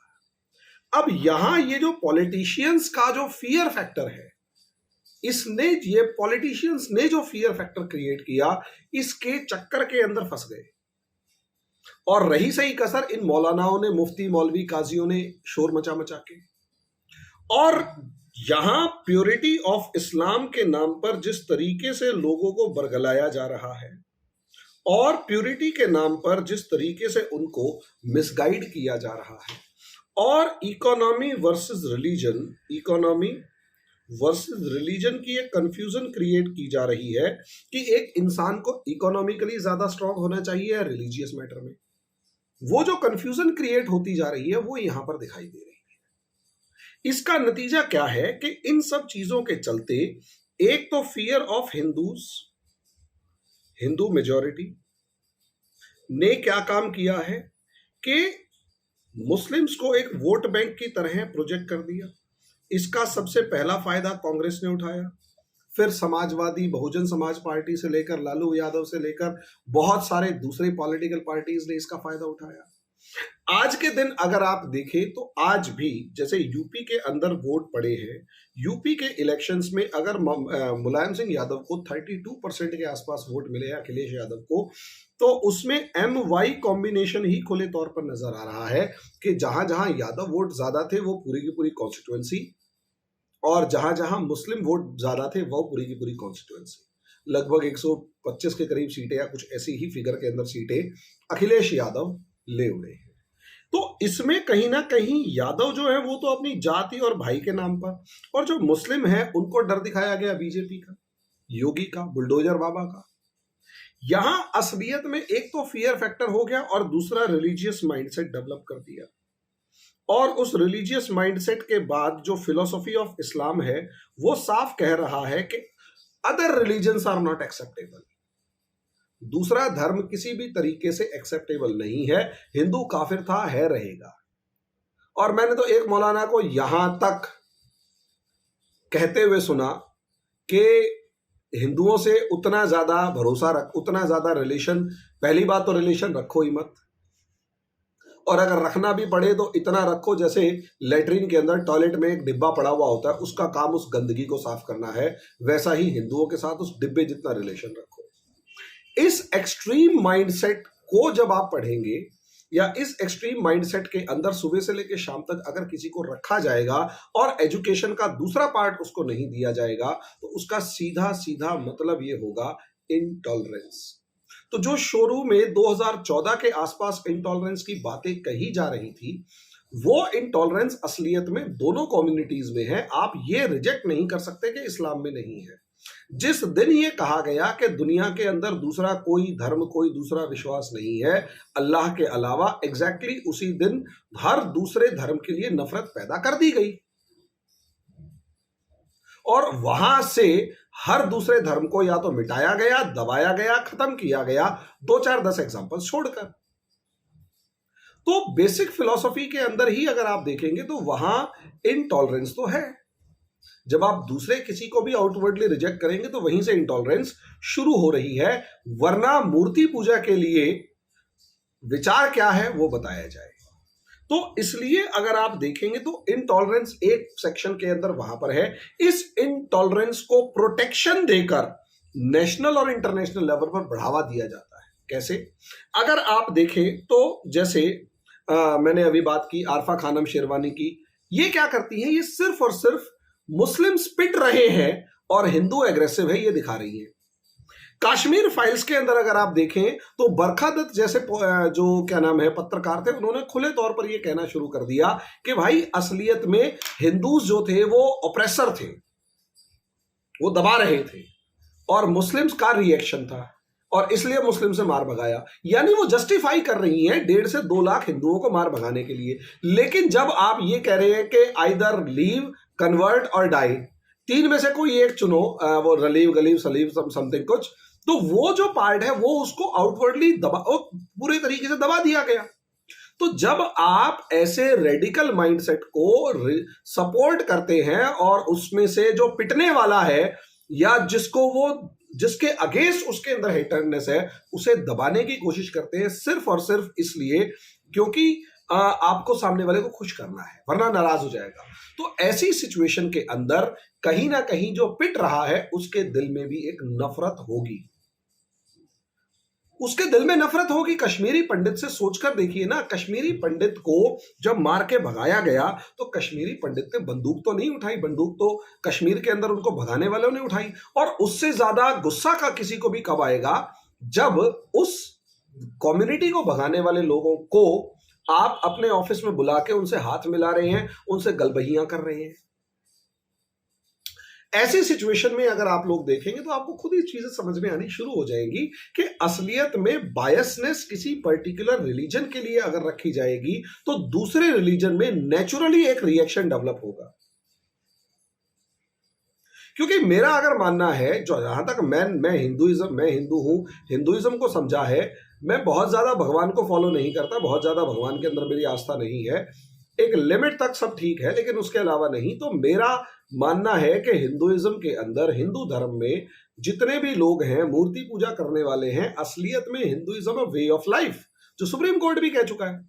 अब यहां ये जो पॉलिटिशियंस का जो फियर फैक्टर है, इसने, ये पॉलिटिशियंस ने जो फियर फैक्टर क्रिएट किया, इसके चक्कर के अंदर फंस गए, और रही सही कसर इन मौलानाओं ने, मुफ्ती मौलवी काजियों ने शोर मचा मचा के। और यहां प्योरिटी ऑफ इस्लाम के नाम पर जिस तरीके से लोगों को बरगलाया जा रहा है, और प्योरिटी के नाम पर जिस तरीके से उनको मिसगाइड किया जा रहा है, और economy versus religion, economy versus religion की एक कंफ्यूजन क्रिएट की जा रही है कि एक इंसान को इकोनॉमिकली ज्यादा स्ट्रांग होना चाहिए या रिलीजियस मैटर में। वो जो कंफ्यूजन क्रिएट होती जा रही है वो यहां पर दिखाई दे रही है। इसका नतीजा क्या है कि इन सब चीजों के चलते, एक तो fear of Hindus, Hindu majority ने क्या काम किया है कि मुस्लिम्स को एक वोट बैंक की तरह प्रोजेक्ट कर दिया। इसका सबसे पहला फायदा कांग्रेस ने उठाया, फिर समाजवादी, बहुजन समाज पार्टी से लेकर लालू यादव से लेकर बहुत सारे दूसरे पॉलिटिकल पार्टीज ने इसका फायदा उठाया। आज के दिन अगर आप देखें तो आज भी जैसे यूपी के अंदर वोट पड़े हैं, यूपी के इलेक्शंस में अगर मुलायम सिंह यादव को 32% के आसपास वोट मिले हैं, अखिलेश यादव को, तो उसमें MY कॉम्बिनेशन ही खुले तौर पर नजर आ रहा है कि जहां जहां यादव वोट ज्यादा थे वो पूरी की पूरी कॉन्स्टिट्यूएंसी, और जहां जहां मुस्लिम वोट ज्यादा थे वो पूरी की पूरी कॉन्स्टिट्यूएंसी, लगभग 125 के करीब सीटें या कुछ ऐसी ही फिगर के अंदर सीटें अखिलेश यादव ले उड़े हैं। तो इसमें कहीं ना कहीं यादव जो है वो तो अपनी जाति और भाई के नाम पर, और जो मुस्लिम है उनको डर दिखाया गया बीजेपी का, योगी का, बुलडोजर बाबा का। यहां असलियत में एक तो फियर फैक्टर हो गया और दूसरा रिलीजियस माइंडसेट डेवलप कर दिया, और उस रिलीजियस माइंडसेट के बाद जो फिलॉसफी ऑफ इस्लाम है वो साफ कह रहा है कि other religions are not acceptable, दूसरा धर्म किसी भी तरीके से एक्सेप्टेबल नहीं है, हिंदू काफिर था, है, रहेगा। और मैंने तो एक मौलाना को यहां तक कहते हुए सुना कि हिंदुओं से उतना ज्यादा भरोसा रख, उतना ज्यादा रिलेशन, पहली बात तो रिलेशन रखो ही मत, और अगर रखना भी पड़े तो इतना रखो जैसे लेटरिन के अंदर टॉयलेट में एक डिब्बा पड़ा हुआ होता है, उसका काम उस गंदगी को साफ करना है, वैसा ही हिंदुओं के साथ उस डिब्बे जितना रिलेशन रखो। इस एक्सट्रीम माइंडसेट को जब आप पढ़ेंगे, या इस एक्सट्रीम माइंडसेट के अंदर सुबह से लेकर शाम तक अगर किसी को रखा जाएगा और एजुकेशन का दूसरा पार्ट उसको नहीं दिया जाएगा, तो उसका सीधा सीधा मतलब ये होगा इनटॉलरेंस। तो जो शुरू में 2014 के आसपास इंटॉलरेंस की बातें कही जा रही थी, वो इंटॉलरेंस असलियत में दोनों कम्युनिटीज में है। आप ये रिजेक्ट नहीं कर सकते कि इस्लाम में नहीं है। जिस दिन ये कहा गया कि दुनिया के अंदर दूसरा कोई धर्म, कोई दूसरा विश्वास नहीं है अल्लाह के अलावा, एग्जैक्टली उसी दिन हर दूसरे धर्म के लिए नफरत पैदा कर दी गई और वहां से हर दूसरे धर्म को या तो मिटाया गया, दबाया गया, खत्म किया गया, 2-4-10 एग्जांपल्स छोड़कर। तो बेसिक फिलॉसफी के अंदर ही अगर आप देखेंगे तो वहां इनटॉलरेंस तो है। जब आप दूसरे किसी को भी आउटवर्डली रिजेक्ट करेंगे तो वहीं से इंटॉलरेंस शुरू हो रही है, वरना मूर्ति पूजा के लिए विचार क्या है वो बताया जाए। तो इसलिए अगर आप देखेंगे तो इनटॉलरेंस एक सेक्शन के अंदर वहां पर है। इस इनटॉलरेंस को प्रोटेक्शन देकर नेशनल और इंटरनेशनल लेवल पर बढ़ावा दिया जाता है। कैसे? अगर आप देखें तो जैसे मैंने अभी बात की आरफा खानम शेरवानी की, ये क्या करती हैं? ये सिर्फ और सिर्फ मुस्लिम्स पिट रहे हैं और हिंदू एग्रेसिव है ये दिखा रही है। कश्मीर फाइल्स के अंदर अगर आप देखें तो बरखा दत्त जैसे जो क्या नाम है पत्रकार थे, उन्होंने खुले तौर पर यह कहना शुरू कर दिया कि भाई असलियत में हिंदूज जो थे वो ऑप्रेसर थे, वो दबा रहे थे और मुस्लिम्स का रिएक्शन था और इसलिए मुस्लिम से मार भगाया। यानी वो जस्टिफाई कर रही हैं 1.5 से 2 लाख हिंदुओं को मार भगाने के लिए। लेकिन जब आप ये कह रहे हैं कि आइदर लीव, कन्वर्ट और डाई, 3 में से कोई एक चुनो, वो रलीव, गलीव, सलीव, समथिंग कुछ, तो वो जो पार्ट है वो उसको आउटवर्डली पूरे तरीके से दबा दिया गया। तो जब आप ऐसे रेडिकल माइंडसेट को सपोर्ट करते हैं और उसमें से जो पिटने वाला है या जिसके अगेंस्ट उसके अंदर हेटरनेस है उसे दबाने की कोशिश करते हैं, सिर्फ और सिर्फ इसलिए क्योंकि आपको सामने वाले को खुश करना है, वरना नाराज हो जाएगा। तो ऐसी सिचुएशन के अंदर कहीं ना कहीं जो पिट रहा है उसके दिल में भी एक नफरत होगी, उसके दिल में नफरत होगी। कश्मीरी पंडित से सोचकर देखिए ना, कश्मीरी पंडित को जब मार के भगाया गया तो कश्मीरी पंडित ने बंदूक तो नहीं उठाई, बंदूक तो कश्मीर के अंदर उनको भगाने वालों ने उठाई। और उससे ज्यादा गुस्सा का किसी को भी कब आएगा जब उस कम्युनिटी को भगाने वाले लोगों को आप अपने ऑफिस में बुला के उनसे हाथ मिला रहे हैं, उनसे गलबहियां कर रहे हैं। ऐसी सिचुएशन में अगर आप लोग देखेंगे तो आपको खुद ही चीजें समझ में आनी शुरू हो जाएंगी कि असलियत में बायसनेस किसी पर्टिकुलर रिलीजन के लिए अगर रखी जाएगी तो दूसरे रिलीजन में नेचुरली एक रिएक्शन डेवलप होगा। क्योंकि मेरा अगर मानना है, जो जहां तक मैं हिंदू हूं, हिंदुइज्म को समझा है, मैं बहुत ज्यादा भगवान को फॉलो नहीं करता, बहुत ज्यादा भगवान के अंदर मेरी आस्था नहीं है, एक लिमिट तक सब ठीक है लेकिन उसके अलावा नहीं। तो मेरा मानना है कि हिंदुइज्म के अंदर, हिंदू धर्म में जितने भी लोग हैं मूर्ति पूजा करने वाले हैं, असलियत में हिंदुइज्म वे ऑफ लाइफ, जो सुप्रीम कोर्ट भी कह चुका है।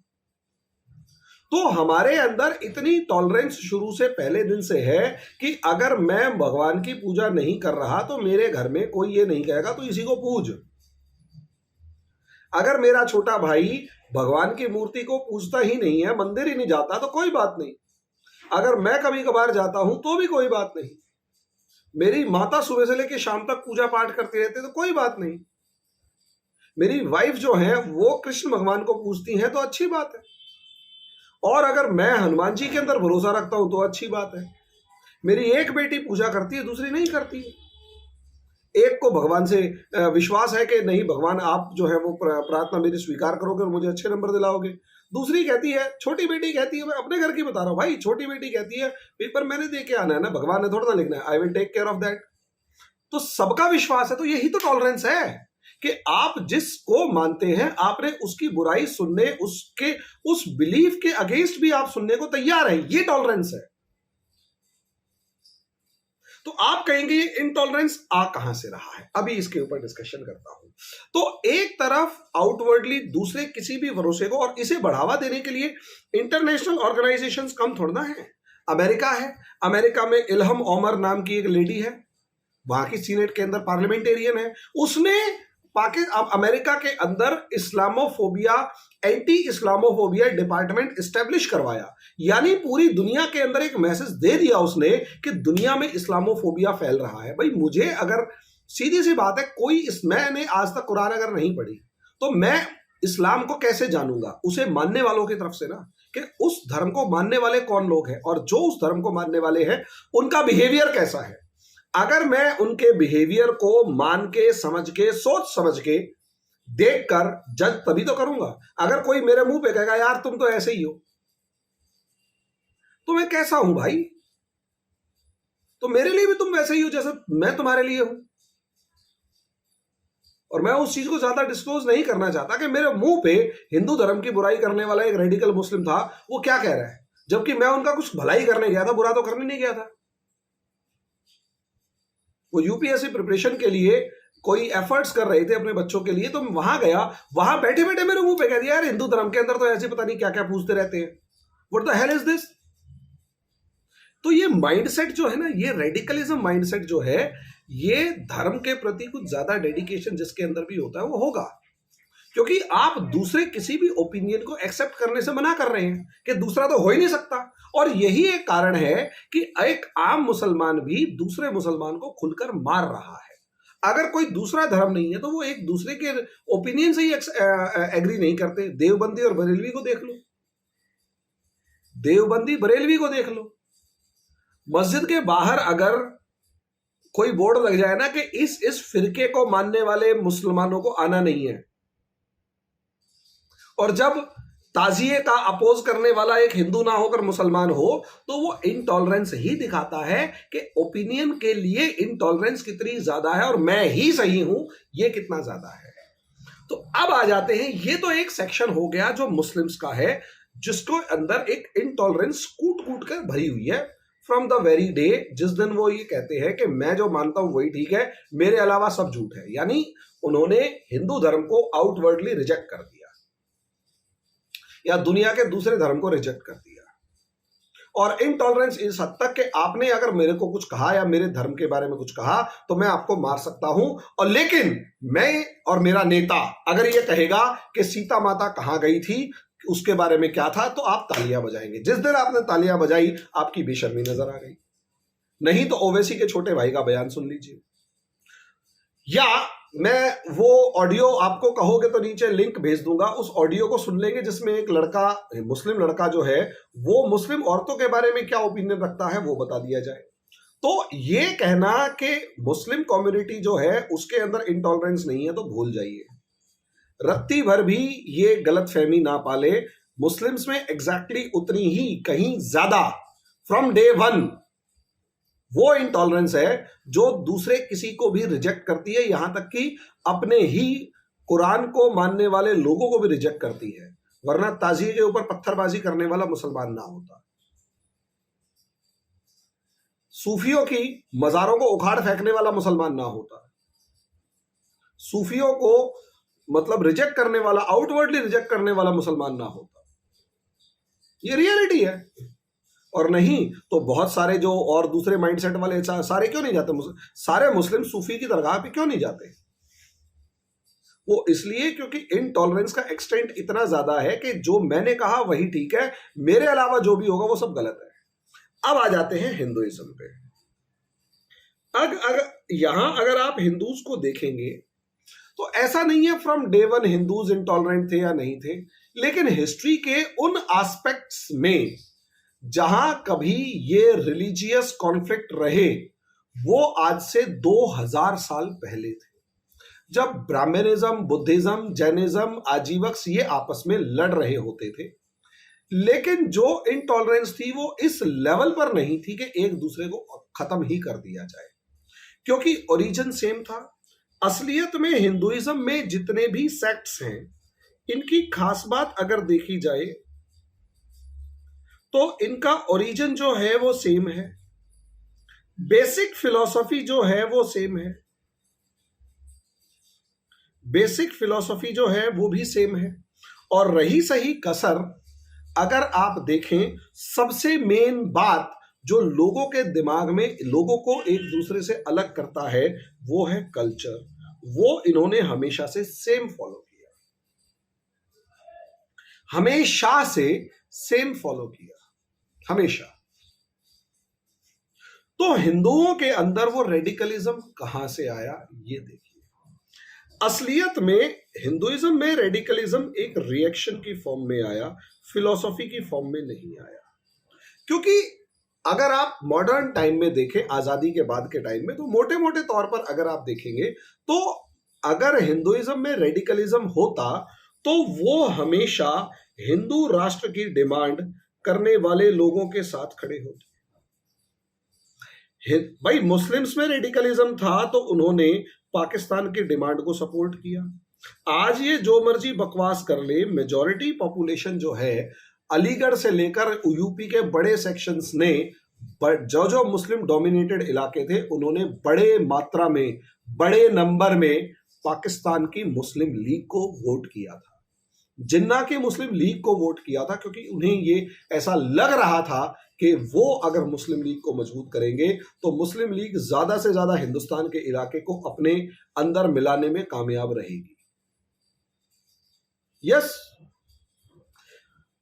तो हमारे अंदर इतनी टॉलरेंस शुरू से पहले दिन से है कि अगर मैं भगवान की पूजा नहीं कर रहा तो मेरे घर में कोई ये नहीं कहेगा तो इसी को पूज। अगर मेरा छोटा भाई भगवान की मूर्ति को पूजता ही नहीं है, मंदिर ही नहीं जाता, तो कोई बात नहीं। अगर मैं कभी कभार जाता हूं तो भी कोई बात नहीं। मेरी माता सुबह से लेकर शाम तक पूजा पाठ करती रहती है तो कोई बात नहीं। मेरी वाइफ जो है वो कृष्ण भगवान को पूजती है तो अच्छी बात है। और अगर मैं हनुमान जी के अंदर भरोसा रखता हूं तो अच्छी बात है। मेरी एक बेटी पूजा करती है, दूसरी नहीं करती है। एक को भगवान से विश्वास है कि नहीं भगवान आप जो है वो प्रार्थना मेरी स्वीकार करोगे और मुझे अच्छे नंबर दिलाओगे। दूसरी कहती है, छोटी बेटी कहती है, मैं अपने घर की बता रहा हूं भाई, छोटी बेटी कहती है पेपर मैंने दे के आना है ना, भगवान ने थोड़ा ना लिखना है, I will take care of that. तो सबका विश्वास है। तो यही तो टॉलरेंस है कि आप जिसको मानते हैं आपने उसकी बुराई सुनने, उसके उस बिलीफ के अगेंस्ट भी आप सुनने को तैयार हैं, ये टॉलरेंस है। तो आप कहेंगे ये इनटॉलरेंस आ कहां से रहा है, अभी इसके ऊपर डिस्कशन करता हूं। तो एक तरफ आउटवर्डली दूसरे किसी भी भरोसे को, और इसे बढ़ावा देने के लिए इंटरनेशनल ऑर्गेनाइजेशंस कम थोड़ा है। अमेरिका है, अमेरिका में इल्हम ओमर नाम की एक लेडी है, वहां की सीनेट के अंदर पार्लियामेंटेरियन है, उसने अमेरिका के अंदर Islamophobia, anti Islamophobia department establish करवाया। यानी पूरी दुनिया के अंदर एक मैसेज दे दिया उसने कि दुनिया में इस्लामोफोबिया फैल रहा है। भाई मुझे अगर सीधी सी बात है, मैंने आज तक कुरान अगर नहीं पढ़ी तो मैं इस्लाम को कैसे जानूंगा? उसे मानने वालों की तरफ से ना, कि उस धर्म को मानने वाले कौन लोग हैं और जो उस धर्म को मानने वाले हैं उनका बिहेवियर कैसा है। अगर मैं उनके बिहेवियर को मान के, समझ के, सोच समझ के, देख कर जज तभी तो करूंगा। अगर कोई मेरे मुंह पे कहेगा यार तुम तो ऐसे ही हो, तो मैं कैसा हूं भाई? तो मेरे लिए भी तुम वैसे ही हो जैसे मैं तुम्हारे लिए हूं। और मैं उस चीज को ज्यादा डिस्क्लोज नहीं करना चाहता कि मेरे मुंह पे हिंदू धर्म की बुराई करने वाला एक रेडिकल मुस्लिम था, वो क्या कह रहा है, जबकि मैं उनका कुछ भलाई करने गया था, बुरा तो करने नहीं गया था। वो यूपीएससी प्रिपरेशन के लिए कोई एफर्ट्स कर रहे थे अपने बच्चों के लिए, तो मैं वहां गया, वहां बैठे बैठे मेरे मुंह पे कह दिया यार हिंदू धर्म के अंदर तो ऐसे पता नहीं क्या क्या पूछते रहते हैं, what the hell is this. तो ये माइंडसेट जो है ना, ये रेडिकलिज्म माइंडसेट जो है, ये धर्म के प्रति कुछ ज्यादा डेडिकेशन जिसके अंदर भी होता है वो होगा, क्योंकि आप दूसरे किसी भी ओपिनियन को एक्सेप्ट करने से मना कर रहे हैं कि दूसरा तो हो ही नहीं सकता। और यही एक कारण है कि एक आम मुसलमान भी दूसरे मुसलमान को खुलकर मार रहा है। अगर कोई दूसरा धर्म नहीं है तो वो एक दूसरे के ओपिनियन से ही एग्री नहीं करते। देवबंदी और बरेलवी को देख लो, देवबंदी बरेलवी को देख लो, मस्जिद के बाहर अगर कोई बोर्ड लग जाए ना कि इस फिरके को मानने वाले मुसलमानों को आना नहीं है, और जब ताजिए का अपोज करने वाला एक हिंदू ना होकर मुसलमान हो, तो वो इनटॉलरेंस ही दिखाता है कि ओपिनियन के लिए इनटॉलरेंस कितनी ज्यादा है और मैं ही सही हूं ये कितना ज्यादा है। तो अब आ जाते हैं, ये तो एक सेक्शन हो गया जो मुस्लिम्स का है, जिसको अंदर एक इनटॉलरेंस कूट कूट कर भरी हुई है फ्रॉम द वेरी डे जिस दिन वो ये कहते हैं कि मैं जो मानता हूं वही ठीक है, मेरे अलावा सब झूठ है। यानी उन्होंने हिंदू धर्म को आउटवर्डली रिजेक्ट कर दिया या दुनिया के दूसरे धर्म को रिजेक्ट कर दिया। और इनटॉलरेंस इस हद तक कि आपने अगर मेरे को कुछ कहा या मेरे धर्म के बारे में कुछ कहा तो मैं आपको मार सकता हूं, और लेकिन मैं और मेरा नेता अगर ये कहेगा कि सीता माता कहां गई थी, उसके बारे में क्या था, तो आप तालियां बजाएंगे। जिस दिन आपने तालियां बजाई आपकी बेशर्मी नजर आ गई। नहीं तो ओवैसी के छोटे भाई का बयान सुन लीजिए, या मैं वो ऑडियो आपको कहोगे तो नीचे लिंक भेज दूंगा, उस ऑडियो को सुन लेंगे जिसमें एक लड़का, मुस्लिम लड़का जो है, वो मुस्लिम औरतों के बारे में क्या ओपिनियन रखता है वो बता दिया जाए। तो ये कहना कि मुस्लिम कम्युनिटी जो है उसके अंदर इंटॉलरेंस नहीं है तो भूल जाइए। रत्ती भर भी ये गलत फहमी ना पाले, मुस्लिम्स में एग्जैक्टली उतनी ही कहीं ज्यादा फ्रॉम डे वन वो इंटॉलरेंस है जो दूसरे किसी को भी रिजेक्ट करती है, यहां तक कि अपने ही कुरान को मानने वाले लोगों को भी रिजेक्ट करती है। वरना ताजिए के ऊपर पत्थरबाजी करने वाला मुसलमान ना होता, सूफियों की मजारों को उखाड़ फेंकने वाला मुसलमान ना होता, सूफियों को मतलब रिजेक्ट करने वाला, आउटवर्डली रिजेक्ट करने वाला मुसलमान ना होता। ये रियलिटी है। और नहीं तो बहुत सारे जो और दूसरे माइंडसेट वाले सारे क्यों नहीं जाते, सारे मुस्लिम सूफी की दरगाह पे क्यों नहीं जाते? वो इसलिए क्योंकि इनटॉलरेंस का एक्सटेंट इतना ज्यादा है कि जो मैंने कहा वही ठीक है, मेरे अलावा जो भी होगा वो सब गलत है। अब आ जाते हैं हिंदुइज्म पे। अगर आप हिंदूज को देखेंगे तो ऐसा नहीं है from day one Hindus intolerant थे या नहीं थे, लेकिन हिस्ट्री के उन एस्पेक्ट्स में जहां कभी ये रिलीजियस कॉन्फ्लिक्ट रहे वो आज से 2000 साल पहले थे, जब ब्राह्मणिज्म, बुद्धिज्म, जैनिज्म, आजीवक्स ये आपस में लड़ रहे होते थे। लेकिन जो इंटॉलरेंस थी वो इस लेवल पर नहीं थी कि एक दूसरे को खत्म ही कर दिया जाए, क्योंकि ओरिजिन सेम था। असलियत में हिंदुइज्म में जितने भी सेक्ट्स हैं, इनकी खास बात अगर देखी जाए तो इनका ओरिजिन जो है वो सेम है, बेसिक फिलॉसफी जो है वो सेम है, बेसिक फिलॉसफी जो है वो भी सेम है। और रही सही कसर, अगर आप देखें, सबसे मेन बात जो लोगों के दिमाग में लोगों को एक दूसरे से अलग करता है वो है कल्चर। वो इन्होंने हमेशा से सेम फॉलो किया, हमेशा से सेम फॉलो किया, हमेशा। तो हिंदुओं के अंदर वो रेडिकलिज्म कहां से आया, ये देखिए। असलियत में हिंदुइज्म में रेडिकलिज्म एक रिएक्शन की फॉर्म में आया, फिलॉसफी की फॉर्म में नहीं आया। क्योंकि अगर आप मॉडर्न टाइम में देखें, आजादी के बाद के टाइम में, तो मोटे मोटे तौर पर अगर आप देखेंगे तो अगर हिंदुइज्म में रेडिकलिज्म होता तो वो हमेशा हिंदू राष्ट्र की डिमांड करने वाले लोगों के साथ खड़े होते। भाई मुस्लिम्स में रेडिकलिज्म था तो उन्होंने पाकिस्तान की डिमांड को सपोर्ट किया। आज ये जो मर्जी बकवास कर ले, मेजॉरिटी पॉपुलेशन जो है अलीगढ़ से लेकर यूपी के बड़े सेक्शंस ने, जो जो मुस्लिम डोमिनेटेड इलाके थे, उन्होंने बड़े मात्रा में, बड़े नंबर में पाकिस्तान की मुस्लिम लीग को वोट किया था। जिन्ना की मुस्लिम लीग को वोट किया था क्योंकि उन्हें ये ऐसा लग रहा था कि वो अगर मुस्लिम लीग को मजबूत करेंगे तो मुस्लिम लीग ज्यादा से ज्यादा हिंदुस्तान के इलाके को अपने अंदर मिलाने में कामयाब रहेगी। यस,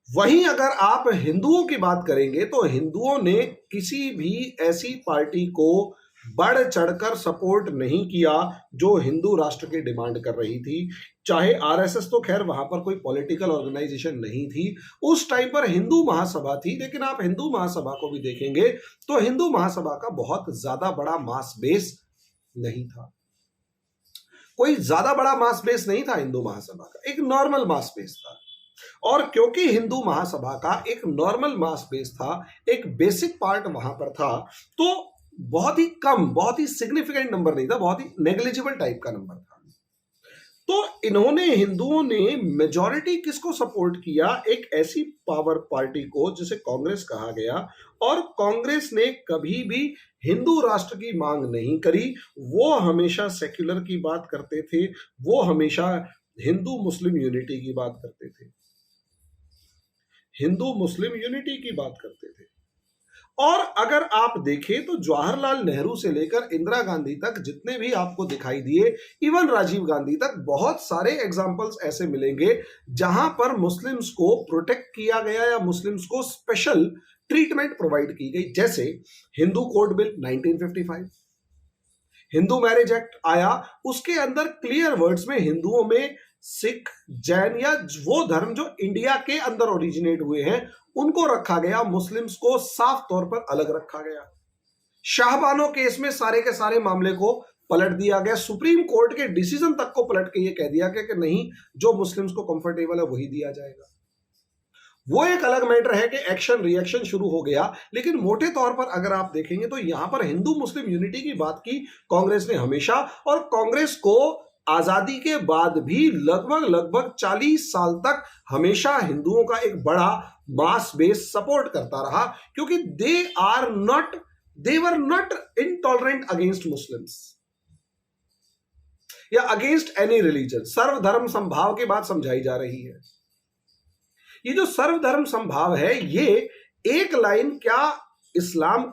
वहीं अगर आप हिंदुओं की बात करेंगे तो हिंदुओं ने किसी भी ऐसी पार्टी को बढ़ चढ़कर सपोर्ट नहीं किया जो हिंदू राष्ट्र की डिमांड कर रही थी। चाहे आरएसएस, तो खैर वहां पर कोई पॉलिटिकल ऑर्गेनाइजेशन नहीं थी, उस टाइम पर हिंदू महासभा थी। लेकिन आप हिंदू महासभा को भी देखेंगे तो हिंदू महासभा का बहुत ज्यादा बड़ा मास बेस नहीं था, कोई ज्यादा बड़ा मास बेस नहीं था हिंदू महासभा का, एक नॉर्मल मास बेस था। और क्योंकि हिंदू महासभा का एक नॉर्मल मास बेस था, एक बेसिक पार्ट वहां पर था, तो बहुत ही कम, बहुत ही सिग्निफिकेंट नंबर नहीं था, बहुत ही नेग्लिजिबल टाइप का नंबर था। तो इन्होंने, हिंदुओं ने मेजॉरिटी किसको सपोर्ट किया? एक ऐसी पावर पार्टी को जिसे कांग्रेस कहा गया। और कांग्रेस ने कभी भी हिंदू राष्ट्र की मांग नहीं करी, वो हमेशा सेक्युलर की बात करते थे, वो हमेशा हिंदू मुस्लिम यूनिटी की बात करते थे, हिंदू मुस्लिम यूनिटी की बात करते थे। और अगर आप देखें तो जवाहरलाल नेहरू से लेकर इंदिरा गांधी तक जितने भी आपको दिखाई दिए, इवन राजीव गांधी तक, बहुत सारे एग्जाम्पल्स ऐसे मिलेंगे जहां पर मुस्लिम्स को प्रोटेक्ट किया गया या मुस्लिम्स को स्पेशल ट्रीटमेंट प्रोवाइड की गई। जैसे Hindu code bill 1955, Hindu marriage act आया, उसके अंदर क्लियर वर्ड्स में हिंदुओं में सिख, जैन या वो धर्म जो इंडिया के अंदर ओरिजिनेट हुए हैं उनको रखा गया, मुस्लिम्स को साफ तौर पर अलग रखा गया। शाहबानो केस में सारे के सारे मामले को पलट दिया गया, सुप्रीम कोर्ट के डिसीजन तक को पलट के ये कह दिया गया कि नहीं, जो मुस्लिम्स को कंफर्टेबल है वही दिया जाएगा। वो एक अलग मैटर है कि एक्शन रिएक्शन शुरू हो गया, लेकिन मोटे तौर पर अगर आप देखेंगे तो यहां पर हिंदू मुस्लिम यूनिटी की बात की कांग्रेस ने हमेशा। और कांग्रेस को आजादी के बाद भी लगभग 40 साल तक हमेशा हिंदुओं का एक बड़ा मास बेस सपोर्ट करता रहा, क्योंकि they were not intolerant against Muslims या अगेंस्ट एनी रिलीजन। सर्वधर्म संभाव की बात समझाई जा रही है। ये जो सर्वधर्म संभाव है, ये एक लाइन क्या इस्लाम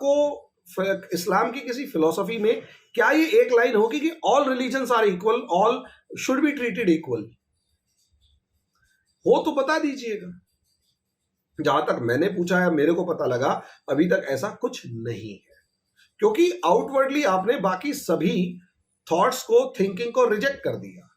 की किसी फिलॉसफी में क्या ये एक लाइन होगी कि all religions are equal, all should be treated equal? हो तो बता दीजिएगा। जहां तक मैंने पूछा है, मेरे को पता लगा, अभी तक ऐसा कुछ नहीं है, क्योंकि आउटवर्डली आपने बाकी सभी थॉट्स को, थिंकिंग को रिजेक्ट कर दिया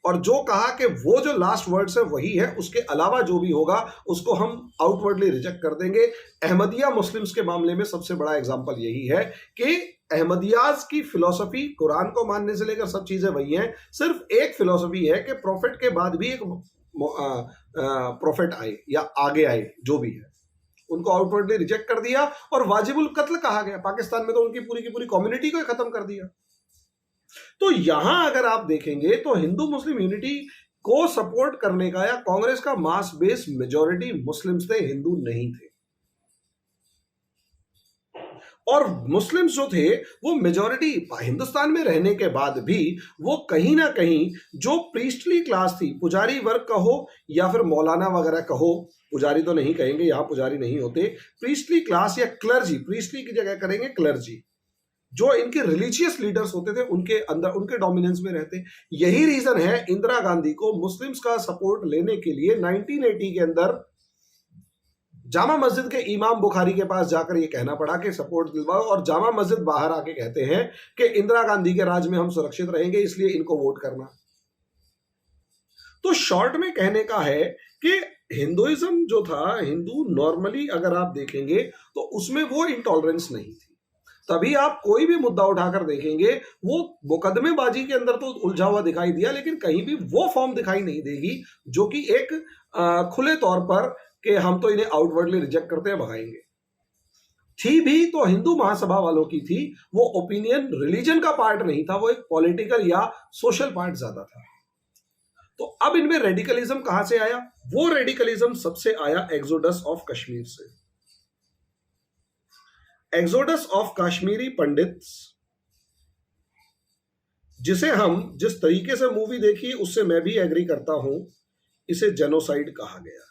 और जो कहा कि वो जो लास्ट वर्ड्स है वही है, उसके अलावा जो भी होगा उसको हम आउटवर्डली रिजेक्ट कर देंगे। अहमदिया मुस्लिम्स के मामले में सबसे बड़ा एग्जांपल यही है कि अहमदियाज की फिलॉसफी, कुरान को मानने से लेकर सब चीजें वही हैं, सिर्फ एक फिलॉसफी है कि प्रॉफिट के बाद भी एक प्रॉफिट आए या आगे आए, जो भी है, उनको आउटवर्डली रिजेक्ट कर दिया और वाजिबुल कत्ल कहा गया। पाकिस्तान में तो उनकी पूरी की पूरी कम्युनिटी को खत्म कर दिया। तो यहां अगर आप देखेंगे तो हिंदू मुस्लिम यूनिटी को सपोर्ट करने का या कांग्रेस का मास बेस मेजॉरिटी मुस्लिम्स थे, हिंदू नहीं थे। और मुस्लिम्स जो थे वो मेजॉरिटी हिंदुस्तान में रहने के बाद भी वो कहीं ना कहीं जो प्रीस्टली क्लास थी, पुजारी वर्ग कहो या फिर मौलाना वगैरह कहो, पुजारी तो नहीं कहेंगे, यहां पुजारी नहीं होते, प्रीस्टली क्लास या क्लर्जी, प्रीस्टली की जगह करेंगे क्लर्जी, जो इनके रिलीजियस लीडर्स होते थे उनके अंदर, उनके डोमिनेंस में रहते। यही रीजन है इंदिरा गांधी को मुस्लिम्स का सपोर्ट लेने के लिए 1980 के अंदर जामा मस्जिद के इमाम बुखारी के पास जाकर ये कहना पड़ा कि सपोर्ट दिलवाओ, और जामा मस्जिद बाहर आके कहते हैं कि इंदिरा गांधी के राज में हम सुरक्षित रहेंगे, इसलिए इनको वोट करना। तो शॉर्ट में कहने का है कि हिंदुइज्म जो था, हिंदू नॉर्मली अगर आप देखेंगे तो उसमें वो इंटॉलरेंस नहीं थी। तभी आप कोई भी मुद्दा उठाकर देखेंगे वो मुकदमेबाजी के अंदर तो उलझा हुआ दिखाई दिया, लेकिन कहीं भी वो फॉर्म दिखाई नहीं देगी जो कि एक खुले तौर पर कि हम तो इन्हें आउटवर्डली रिजेक्ट करते हैं, भगाएंगे। थी भी तो हिंदू महासभा वालों की थी, वो ओपिनियन रिलीजन का पार्ट नहीं था, वो एक पॉलिटिकल या सोशल पार्ट ज्यादा था। तो अब इनमें रेडिकलिज्म कहां से आया? वो रेडिकलिज्म सबसे आया एक्सोडस ऑफ कश्मीर से। एक्सोडस ऑफ कश्मीरी पंडित्स, जिसे हम जिस तरीके से मूवी देखी उससे मैं भी एग्री करता हूं, इसे जेनोसाइड कहा गया।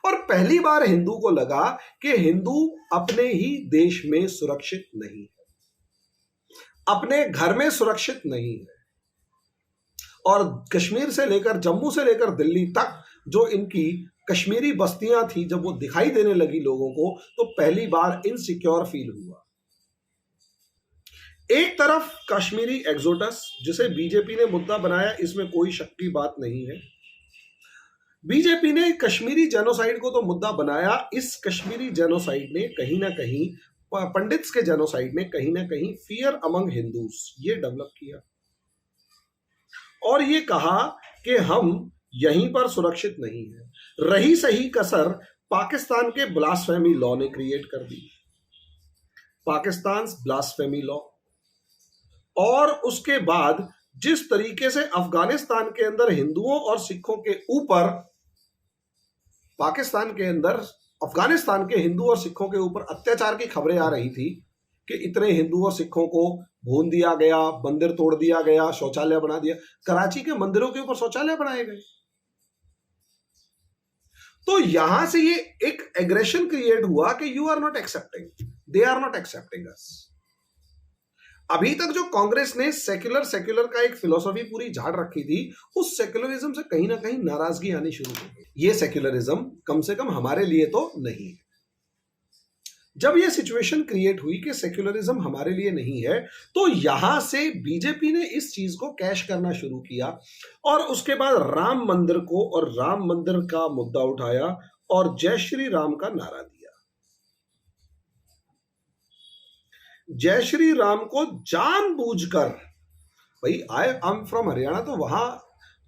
और पहली बार हिंदू को लगा कि हिंदू अपने ही देश में सुरक्षित नहीं है, अपने घर में सुरक्षित नहीं है, और कश्मीर से लेकर, जम्मू से लेकर दिल्ली तक जो इनकी कश्मीरी बस्तियां थी, जब वो दिखाई देने लगी लोगों को, तो पहली बार इनसिक्योर फील हुआ। एक तरफ कश्मीरी एक्सोडस, जिसे बीजेपी ने मुद्दा बनाया, इसमें कोई शक की बात नहीं है। बीजेपी ने कश्मीरी जेनोसाइड को तो मुद्दा बनाया। इस कश्मीरी जेनोसाइड ने कहीं ना कहीं, पंडित्स के जेनोसाइड ने कहीं ना कहीं फियर अमंग हिंदूज ये डेवलप किया, और ये कहा कि हम यहीं पर सुरक्षित नहीं है। रही सही कसर पाकिस्तान के ब्लास्फेमी लॉ ने क्रिएट कर दी, पाकिस्तान ब्लास्फेमी लॉ। और उसके बाद जिस तरीके से अफगानिस्तान के अंदर हिंदुओं और सिखों के ऊपर, पाकिस्तान के अंदर अफगानिस्तान के हिंदू और सिखों के ऊपर अत्याचार की खबरें आ रही थी कि इतने हिंदू और सिखों को भून दिया गया, मंदिर तोड़ दिया गया, शौचालय बना दिया, कराची के मंदिरों के ऊपर शौचालय बनाए गए। तो यहां से ये एक एग्रेशन क्रिएट हुआ कि you are not accepting, they are not accepting us. अभी तक जो कांग्रेस ने सेक्युलर का एक फिलॉसफी पूरी झाड़ रखी थी, उस सेक्युलरिज्म से कहीं ना कहीं नाराजगी आनी शुरू हो गई। ये सेक्युलरिज्म कम से कम हमारे लिए तो नहीं है। जब ये सिचुएशन क्रिएट हुई कि सेक्युलरिज्म हमारे लिए नहीं है, तो यहां से बीजेपी ने इस चीज को कैश करना शुरू किया, और उसके बाद राम मंदिर को और राम मंदिर का मुद्दा उठाया और जय श्री राम का नारा दिया। जय श्री राम को जानबूझकर, भाई आई एम फ्रॉम हरियाणा, तो वहां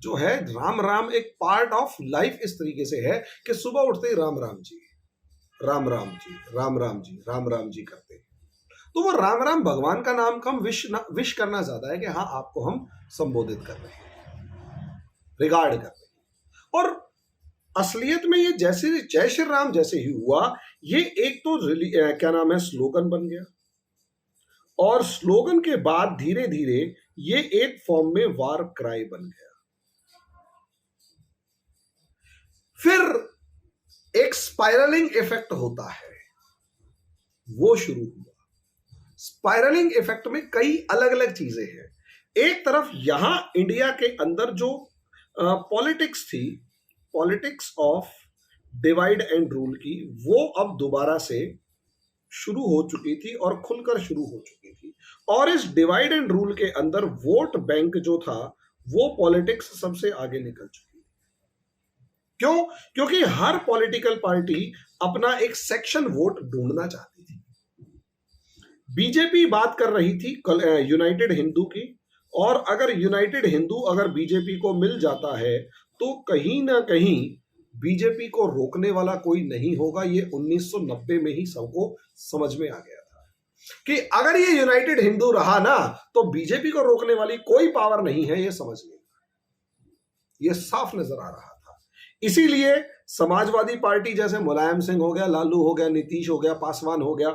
जो है राम राम एक पार्ट ऑफ लाइफ इस तरीके से है कि सुबह उठते ही राम राम जी, राम राम जी, राम राम जी, राम राम जी करते हैं। तो वो राम राम भगवान का नाम का हम विश करना ज्यादा है कि हाँ आपको हम संबोधित कर रहे हैं, रिगार्ड कर रहे हैं। और असलियत में ये जैसे जय श्री राम जैसे ही हुआ, ये एक तो क्या नाम है, स्लोगन बन गया, और स्लोगन के बाद धीरे धीरे ये एक फॉर्म में वार क्राई बन गया। फिर एक स्पाइरलिंग इफेक्ट होता है, वो शुरू हुआ। स्पाइरलिंग इफेक्ट में कई अलग अलग चीजें हैं। एक तरफ यहां इंडिया के अंदर जो पॉलिटिक्स थी, politics of divide and rule की, वो अब दोबारा से शुरू हो चुकी थी और खुलकर शुरू हो चुकी थी। और इस डिवाइड एंड रूल के अंदर वोट बैंक जो था, वो पॉलिटिक्स सबसे आगे निकल चुकी थी। क्यों? क्योंकि हर पॉलिटिकल पार्टी अपना एक सेक्शन वोट ढूंढना चाहती थी। बीजेपी बात कर रही थी यूनाइटेड हिंदू की, और अगर यूनाइटेड हिंदू अगर बीजेपी को मिल जाता है तो कहीं ना कहीं बीजेपी को रोकने वाला कोई नहीं होगा। ये 1990 में ही सबको समझ में आ गया था कि अगर ये यूनाइटेड हिंदू रहा ना, तो बीजेपी को रोकने वाली कोई पावर नहीं है, ये समझ लेना, ये साफ नजर आ रहा था। इसीलिए समाजवादी पार्टी जैसे मुलायम सिंह हो गया, लालू हो गया, नीतीश हो गया, पासवान हो गया,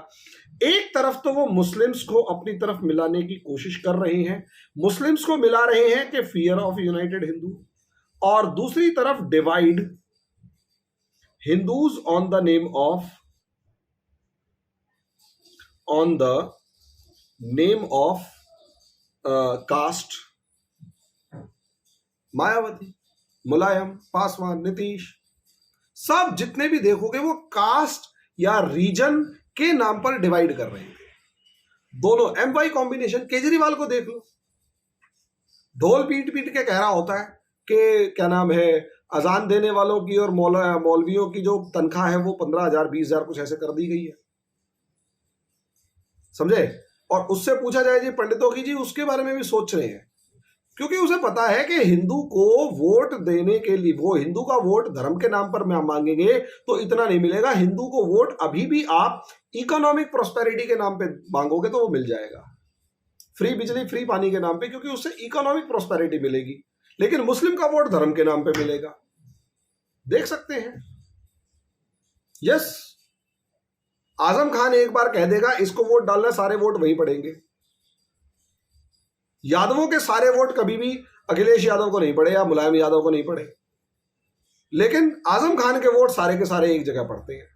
एक तरफ तो वो मुस्लिम्स को अपनी तरफ मिलाने की कोशिश कर रहे हैं, मुस्लिम्स को मिला रहे हैं कि फियर ऑफ यूनाइटेड हिंदू, और दूसरी तरफ divide Hindus on the name of caste. Mayawati, Mulayam, Paswan, Nitish, सब जितने भी देखोगे वो कास्ट या रीजन के नाम पर डिवाइड कर रहे हैं दोनों। एम वाई कॉम्बिनेशन केजरीवाल को देख लो, ढोल पीट पीट के कह रहा होता है कि क्या नाम है, अजान देने वालों की और मौलवियों की जो तनख्वाह है वो 15,000 20,000 कुछ ऐसे कर दी गई है, समझे। और उससे पूछा जाए जी पंडितों की, जी उसके बारे में भी सोच रहे हैं, क्योंकि उसे पता है कि हिंदू को वोट देने के लिए, वो हिंदू का वोट धर्म के नाम पर मांगेंगे तो इतना नहीं मिलेगा। हिंदू को वोट अभी भी आप इकोनॉमिक प्रोस्पेरिटी के नाम पे मांगोगे तो वो मिल जाएगा, फ्री बिजली फ्री पानी के नाम पे, क्योंकि उससे इकोनॉमिक प्रोस्पेरिटी मिलेगी। लेकिन मुस्लिम का वोट धर्म के नाम पे मिलेगा, देख सकते हैं। यस, आजम खान एक बार कह देगा इसको वोट डालना, सारे वोट वहीं पड़ेंगे। यादवों के सारे वोट कभी भी अखिलेश यादव को नहीं पड़े या मुलायम यादव को नहीं पड़े, लेकिन आजम खान के वोट सारे के सारे एक जगह पड़ते हैं।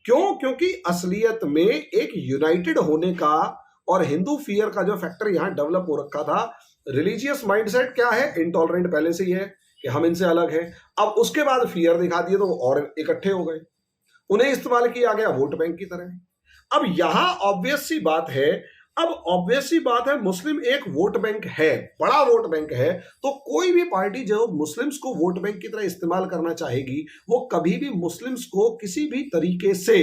क्यों? क्योंकि असलियत में एक यूनाइटेड होने का और हिंदू फियर का जो फैक्टर यहां डेवलप हो रखा था। रिलीजियस माइंडसेट क्या है, इंटॉलरेंट पहले से ही है कि हम इनसे अलग हैं। अब उसके बाद फियर दिखा दिए तो और इकट्ठे हो गए, उन्हें इस्तेमाल किया गया वोट बैंक की तरह। अब यहां ऑब्वियस सी बात है, मुस्लिम एक वोट बैंक है, बड़ा वोट बैंक है, तो कोई भी पार्टी जो मुस्लिम्स को वोट बैंक की तरह इस्तेमाल करना चाहेगी वो कभी भी मुस्लिम्स को किसी भी तरीके से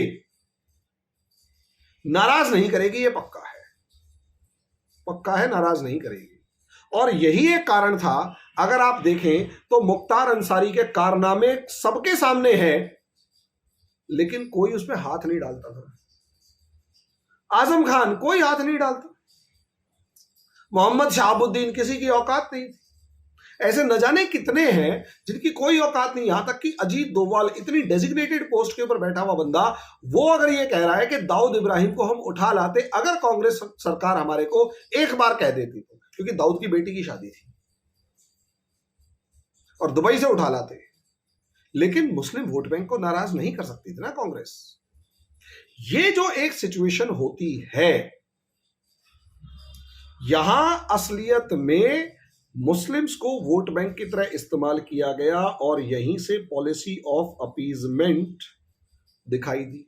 नाराज नहीं करेगी, ये पक्का है, नाराज नहीं करेगी। और यही एक कारण था, अगर आप देखें तो मुख्तार अंसारी के कारनामे सबके सामने हैं, लेकिन कोई उसमें हाथ नहीं डालता था। आजम खान कोई हाथ नहीं डालता, मोहम्मद शहाबुद्दीन किसी की औकात नहीं थी। ऐसे न जाने कितने हैं जिनकी कोई औकात नहीं। यहां तक कि अजीत डोभाल इतनी डेजिग्नेटेड पोस्ट के ऊपर बैठा हुआ बंदा, वो अगर ये कह रहा है कि दाऊद इब्राहिम को हम उठा लाते अगर कांग्रेस सरकार हमारे को एक बार कह देती तो, क्योंकि दाऊद की बेटी की शादी थी, और दुबई से उठा लाते। लेकिन मुस्लिम वोट बैंक को नाराज नहीं कर सकती थी ना कांग्रेस। ये जो एक सिचुएशन होती है, यहां असलियत में मुस्लिम्स को वोट बैंक की तरह इस्तेमाल किया गया, और यहीं से पॉलिसी ऑफ अपीजमेंट दिखाई दी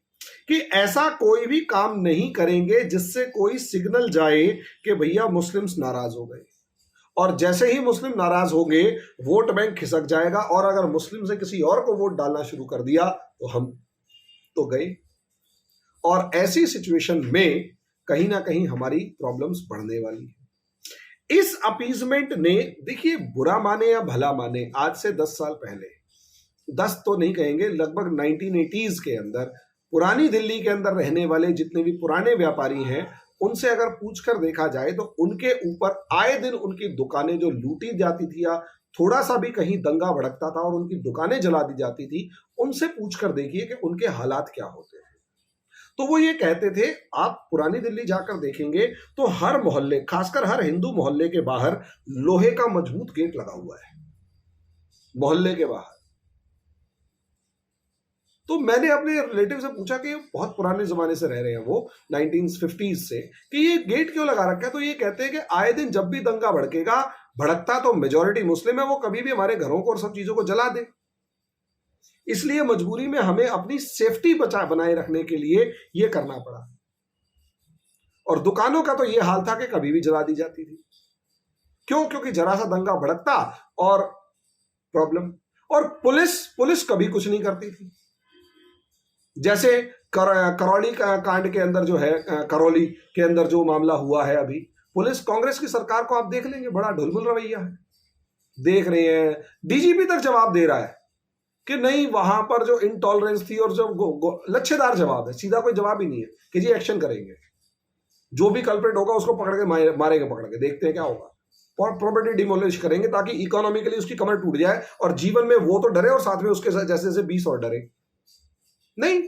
कि ऐसा कोई भी काम नहीं करेंगे जिससे कोई सिग्नल जाए कि भैया मुस्लिम्स नाराज हो गए। और जैसे ही मुस्लिम नाराज हो गए, वोट बैंक खिसक जाएगा, और अगर मुस्लिम से किसी और को वोट डालना शुरू कर दिया तो हम तो गए। और ऐसी सिचुएशन में कहीं ना कहीं हमारी प्रॉब्लम्स बढ़ने वाली है। इस अपीजमेंट ने, देखिए बुरा माने या भला माने, आज से 10 साल पहले, 10 तो नहीं कहेंगे, लगभग 1980s के अंदर पुरानी दिल्ली के अंदर रहने वाले जितने भी पुराने व्यापारी हैं, उनसे अगर पूछकर देखा जाए तो उनके ऊपर आए दिन उनकी दुकानें जो लूटी जाती थी, या थोड़ा सा भी कहीं दंगा भड़कता था और उनकी दुकानें जला दी जाती थी, उनसे पूछकर देखिए कि उनके हालात क्या होते हैं। तो वो ये कहते थे, आप पुरानी दिल्ली जाकर देखेंगे तो हर मोहल्ले, खासकर हर हिंदू मोहल्ले के बाहर लोहे का मजबूत गेट लगा हुआ है, मोहल्ले के बाहर। तो मैंने अपने रिलेटिव से पूछा कि बहुत पुराने जमाने से रह रहे हैं वो, 1950s से, कि ये गेट क्यों लगा रखा है। तो ये कहते हैं कि आए दिन जब भी दंगा भड़कता तो मेजॉरिटी मुस्लिम है, वो कभी भी हमारे घरों को और सब चीजों को जला दे, इसलिए मजबूरी में हमें अपनी सेफ्टी बनाए रखने के लिए ये करना पड़ा। और दुकानों का तो ये हाल था कि कभी भी जला दी जाती थी। क्यों? क्योंकि जरा सा दंगा भड़कता और प्रॉब्लम। और पुलिस कभी कुछ नहीं करती थी। जैसे करौली कांड के अंदर जो है, करौली के अंदर जो मामला हुआ है अभी, पुलिस, कांग्रेस की सरकार को आप देख लेंगे, बड़ा ढुलमुल रवैया है। देख रहे हैं, डीजीपी तक जवाब दे रहा है कि नहीं, वहां पर जो इंटॉलरेंस थी, और जो लच्छेदार जवाब है, सीधा कोई जवाब ही नहीं है कि जी एक्शन करेंगे, जो भी कल्प्रेट होगा उसको पकड़ के मारेंगे, पकड़ के देखते हैं क्या होगा, और प्रॉपर्टी डिमोलिश करेंगे ताकि इकोनॉमिकली उसकी कमर टूट जाए, और जीवन में वो तो डरे और साथ में उसके साथ जैसे जैसे 20 और डरे। नहीं,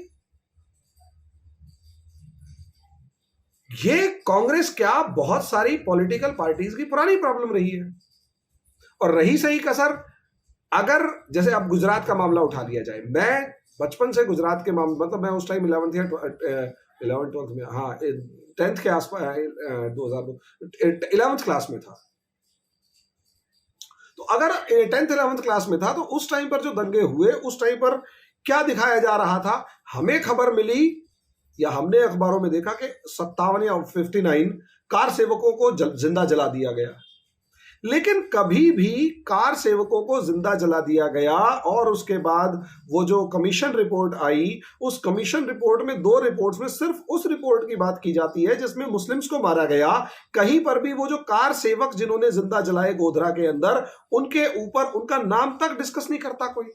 ये कांग्रेस क्या, बहुत सारी पॉलिटिकल पार्टीज की पुरानी प्रॉब्लम रही है। और रही सही कसर, अगर जैसे अब गुजरात का मामला उठा लिया जाए, मैं बचपन से गुजरात के मामले, मतलब मैं उस टाइम 11th या 12th में, हाँ 10th के आसपास, 2002 11th क्लास में था। तो अगर 10th 11th क्लास में था तो उस टाइम पर जो दंगे हुए उस टाइम पर क्या दिखाया जा रहा था? हमें खबर मिली या हमने अखबारों में देखा कि 57 या 59 कार सेवकों को जिंदा जला दिया गया। लेकिन कभी भी कार सेवकों को जिंदा जला दिया गया और उसके बाद वो जो कमीशन रिपोर्ट आई, उस कमीशन रिपोर्ट में 2 रिपोर्ट्स में सिर्फ उस रिपोर्ट की बात की जाती है जिसमें मुस्लिम्स को मारा गया। कहीं पर भी वो जो कार सेवक जिन्होंने जिंदा जलाए गोधरा के अंदर, उनके ऊपर उनका नाम तक डिस्कस नहीं करता कोई।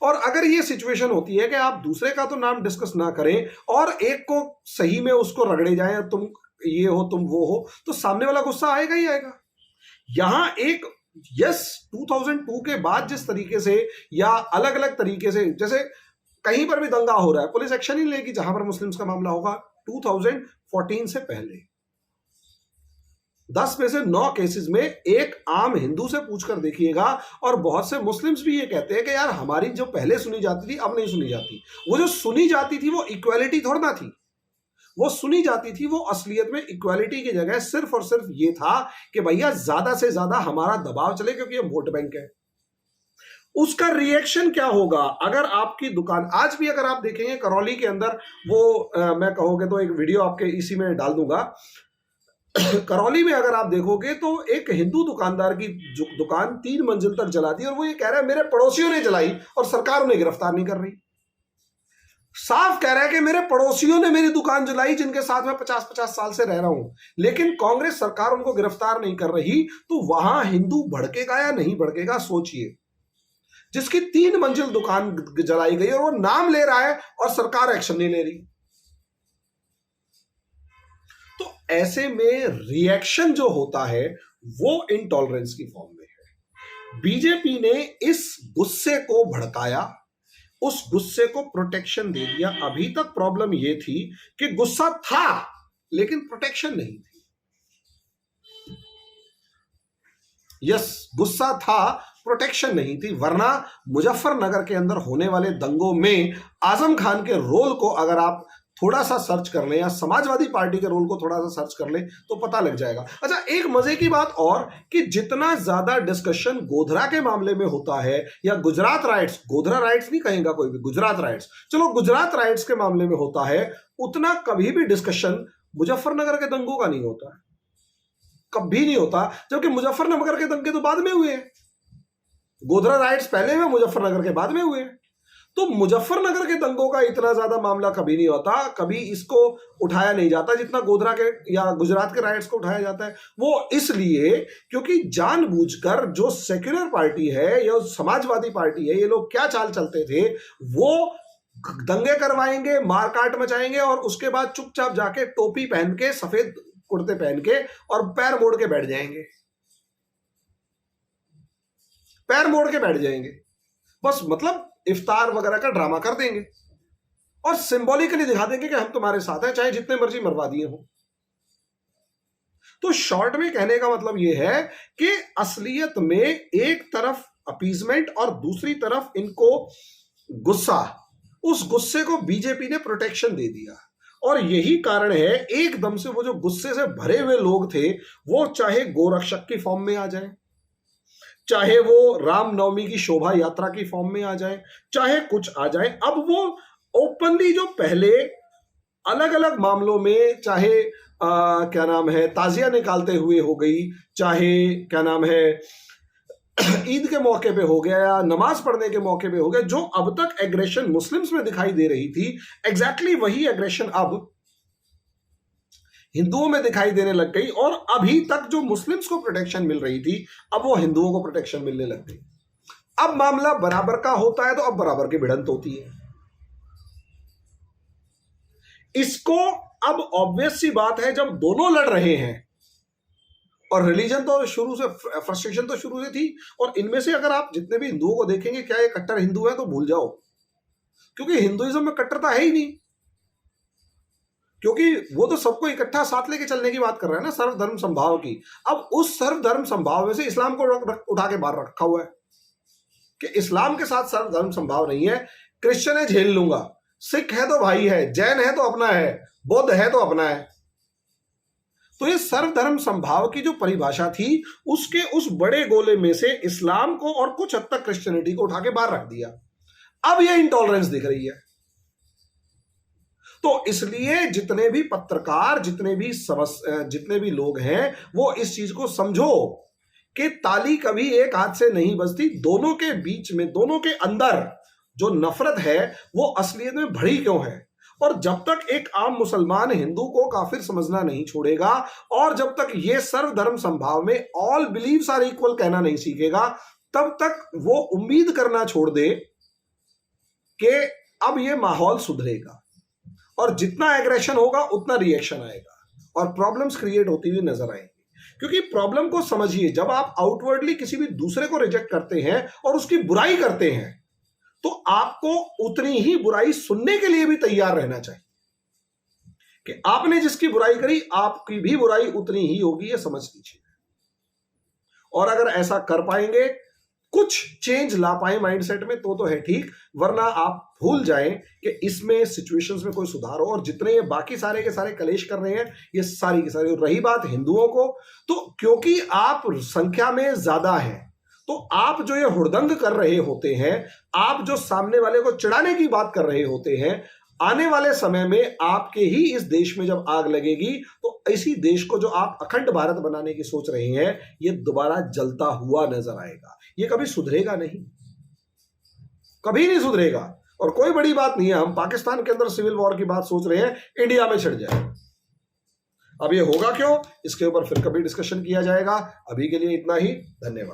और अगर ये सिचुएशन होती है कि आप दूसरे का तो नाम डिस्कस ना करें और एक को सही में उसको रगड़े जाए, तुम ये हो तुम वो हो, तो सामने वाला गुस्सा आएगा ही आएगा। यहां एक 2002 के बाद जिस तरीके से या अलग अलग तरीके से, जैसे कहीं पर भी दंगा हो रहा है, पुलिस एक्शन ही लेगी जहां पर मुस्लिम्स का मामला होगा। 2014 से पहले 10 में से 9 केसेस में एक आम हिंदू से पूछकर देखिएगा, और बहुत से मुस्लिम्स भी ये कहते हैं कि यार हमारी जो पहले सुनी जाती थी अब नहीं सुनी जाती। वो जो सुनी जाती थी वो इक्वालिटी थोड़ा ना थी, वो सुनी जाती थी वो असलियत में इक्वालिटी की जगह सिर्फ और सिर्फ ये था कि भैया ज्यादा से ज्यादा हमारा दबाव चले क्योंकि हम वोट बैंक है। उसका रिएक्शन क्या होगा? अगर आपकी दुकान आज भी अगर आप देखेंगे करौली के अंदर वो मैं कहोगे तो एक वीडियो आपके इसी में डाल दूंगा। करौली में अगर आप देखोगे तो एक हिंदू दुकानदार की दुकान 3 मंजिल तक जला दी और वो ये कह रहा है मेरे पड़ोसियों ने जलाई और सरकार उन्हें गिरफ्तार नहीं कर रही। साफ कह रहा है कि मेरे पड़ोसियों ने मेरी दुकान जलाई जिनके साथ मैं 50-50 साल से रह रहा हूं, लेकिन कांग्रेस सरकार उनको गिरफ्तार नहीं कर रही। तो वहां हिंदू भड़केगा या नहीं भड़केगा? सोचिए, जिसकी 3 मंजिल दुकान जलाई गई और वो नाम ले रहा है और सरकार एक्शन नहीं ले रही। तो ऐसे में रिएक्शन जो होता है वो इनटॉलरेंस की फॉर्म में है। बीजेपी ने इस गुस्से को भड़काया, उस गुस्से को प्रोटेक्शन दे दिया। अभी तक प्रॉब्लम यह थी कि गुस्सा था लेकिन प्रोटेक्शन नहीं थी। यस, गुस्सा था, प्रोटेक्शन नहीं थी। वरना मुजफ्फरनगर के अंदर होने वाले दंगों में आजम खान के रोल को अगर आप थोड़ा सा सर्च कर लें या समाजवादी पार्टी के रोल को थोड़ा सा सर्च कर लें तो पता लग जाएगा। अच्छा, एक मजे की बात और कि जितना ज्यादा डिस्कशन गोधरा के मामले में होता है या गुजरात राइट्स, गोधरा राइट्स नहीं कहेगा कोई भी, गुजरात राइट्स, चलो गुजरात राइट्स के मामले में होता है, उतना कभी भी डिस्कशन मुजफ्फरनगर के दंगों का नहीं होता है, कभी नहीं होता। जबकि मुजफ्फरनगर के दंगे तो बाद में हुए हैं, गोधरा राइट्स पहले हुए, मुजफ्फरनगर के बाद में हुए। तो मुजफ्फरनगर के दंगों का इतना ज्यादा मामला कभी नहीं होता, कभी इसको उठाया नहीं जाता जितना गोधरा के या गुजरात के राइट्स को उठाया जाता है। वो इसलिए क्योंकि जानबूझकर जो सेक्युलर पार्टी है या समाजवादी पार्टी है, ये लोग क्या चाल चलते थे, वो दंगे करवाएंगे, मारकाट मचाएंगे और उसके बाद चुपचाप जाके टोपी पहन के, सफेद कुर्ते पहन के और पैर मोड़ के बैठ जाएंगे, पैर मोड़ के बैठ जाएंगे। बस मतलब इफ्तार वगैरह का ड्रामा कर देंगे और सिंबॉलिकली दिखा देंगे कि हम तुम्हारे साथ हैं, चाहे जितने मर्जी मरवा दिए हो। तो शॉर्ट में कहने का मतलब यह है कि असलियत में एक तरफ अपीजमेंट और दूसरी तरफ इनको गुस्सा, उस गुस्से को बीजेपी ने प्रोटेक्शन दे दिया। और यही कारण है एकदम से वो जो गुस्से से भरे हुए लोग थे, वो चाहे गोरक्षक की फॉर्म में आ जाए, चाहे वो रामनवमी की शोभा यात्रा की फॉर्म में आ जाए, चाहे कुछ आ जाए, अब वो ओपनली जो पहले अलग अलग मामलों में, चाहे क्या नाम है, ताजिया निकालते हुए हो गई, चाहे क्या नाम है ईद के मौके पे हो गया या नमाज पढ़ने के मौके पे हो गया, जो अब तक एग्रेशन मुस्लिम्स में दिखाई दे रही थी, एग्जैक्टली वही एग्रेशन अब हिंदुओं में दिखाई देने लग गई। और अभी तक जो मुस्लिम्स को प्रोटेक्शन मिल रही थी, अब वो हिंदुओं को प्रोटेक्शन मिलने लग गई। अब मामला बराबर का होता है तो अब बराबर की भिड़ंत होती है। इसको अब ऑब्वियस सी बात है, जब दोनों लड़ रहे हैं, और रिलीजन तो शुरू से, फ्रस्ट्रेशन तो शुरू से थी, और इनमें से अगर आप जितने भी हिंदुओं को देखेंगे, क्या ये कट्टर हिंदू है तो भूल जाओ, क्योंकि हिंदुइज्म में कट्टरता है ही नहीं, क्योंकि वो तो सबको इकट्ठा साथ लेके चलने की बात कर रहा है ना, सर्वधर्म संभाव की। अब उस सर्वधर्म संभाव में से इस्लाम को उठा के बाहर रखा हुआ है कि इस्लाम के साथ सर्वधर्म संभाव नहीं है। क्रिश्चियन है झेल लूंगा, सिख है तो भाई है, जैन है तो अपना है, बौद्ध है तो अपना है। तो ये सर्वधर्म समभाव की जो परिभाषा थी, उसके उस बड़े गोले में से इस्लाम को और कुछ हद तक क्रिश्चियनिटी को उठा के बाहर रख दिया। अब ये इंटॉलरेंस दिख रही है। तो इसलिए जितने भी पत्रकार, जितने भी लोग हैं, वो इस चीज को समझो कि ताली कभी एक हाथ से नहीं बजती। दोनों के बीच में, दोनों के अंदर जो नफरत है वो असलियत में भरी क्यों है। और जब तक एक आम मुसलमान हिंदू को काफिर समझना नहीं छोड़ेगा, और जब तक ये सर्वधर्म समभाव में ऑल बिलीव्स आर इक्वल कहना नहीं सीखेगा, तब तक वो उम्मीद करना छोड़ दे कि अब ये माहौल सुधरेगा। और जितना एग्रेशन होगा उतना रिएक्शन आएगा और प्रॉब्लम्स क्रिएट होती हुई नजर आएंगी। क्योंकि प्रॉब्लम को समझिए, जब आप आउटवर्डली किसी भी दूसरे को रिजेक्ट करते हैं और उसकी बुराई करते हैं, तो आपको उतनी ही बुराई सुनने के लिए भी तैयार रहना चाहिए कि आपने जिसकी बुराई करी, आपकी भी बुराई उतनी ही होगी, ये समझ लीजिए। और अगर ऐसा कर पाएंगे, कुछ चेंज ला पाए माइंडसेट में, तो है ठीक, वरना आप भूल जाएं कि इसमें सिचुएशंस में कोई सुधार हो। और जितने ये बाकी सारे के सारे कलेश कर रहे हैं, ये सारी की सारी। रही बात हिंदुओं को, तो क्योंकि आप संख्या में ज्यादा हैं, तो आप जो ये हुड़दंग कर रहे होते हैं, आप जो सामने वाले को चिढ़ाने की बात कर रहे होते हैं, आने वाले समय में आपके ही इस देश में जब आग लगेगी, तो इसी देश को जो आप अखंड भारत बनाने की सोच रहे हैं, ये दोबारा जलता हुआ नजर आएगा। ये कभी सुधरेगा नहीं, कभी नहीं सुधरेगा। और कोई बड़ी बात नहीं है, हम पाकिस्तान के अंदर सिविल वॉर की बात सोच रहे हैं, इंडिया में छिड़ जाए। अब ये होगा क्यों, इसके ऊपर फिर कभी डिस्कशन किया जाएगा। अभी के लिए इतना ही, धन्यवाद।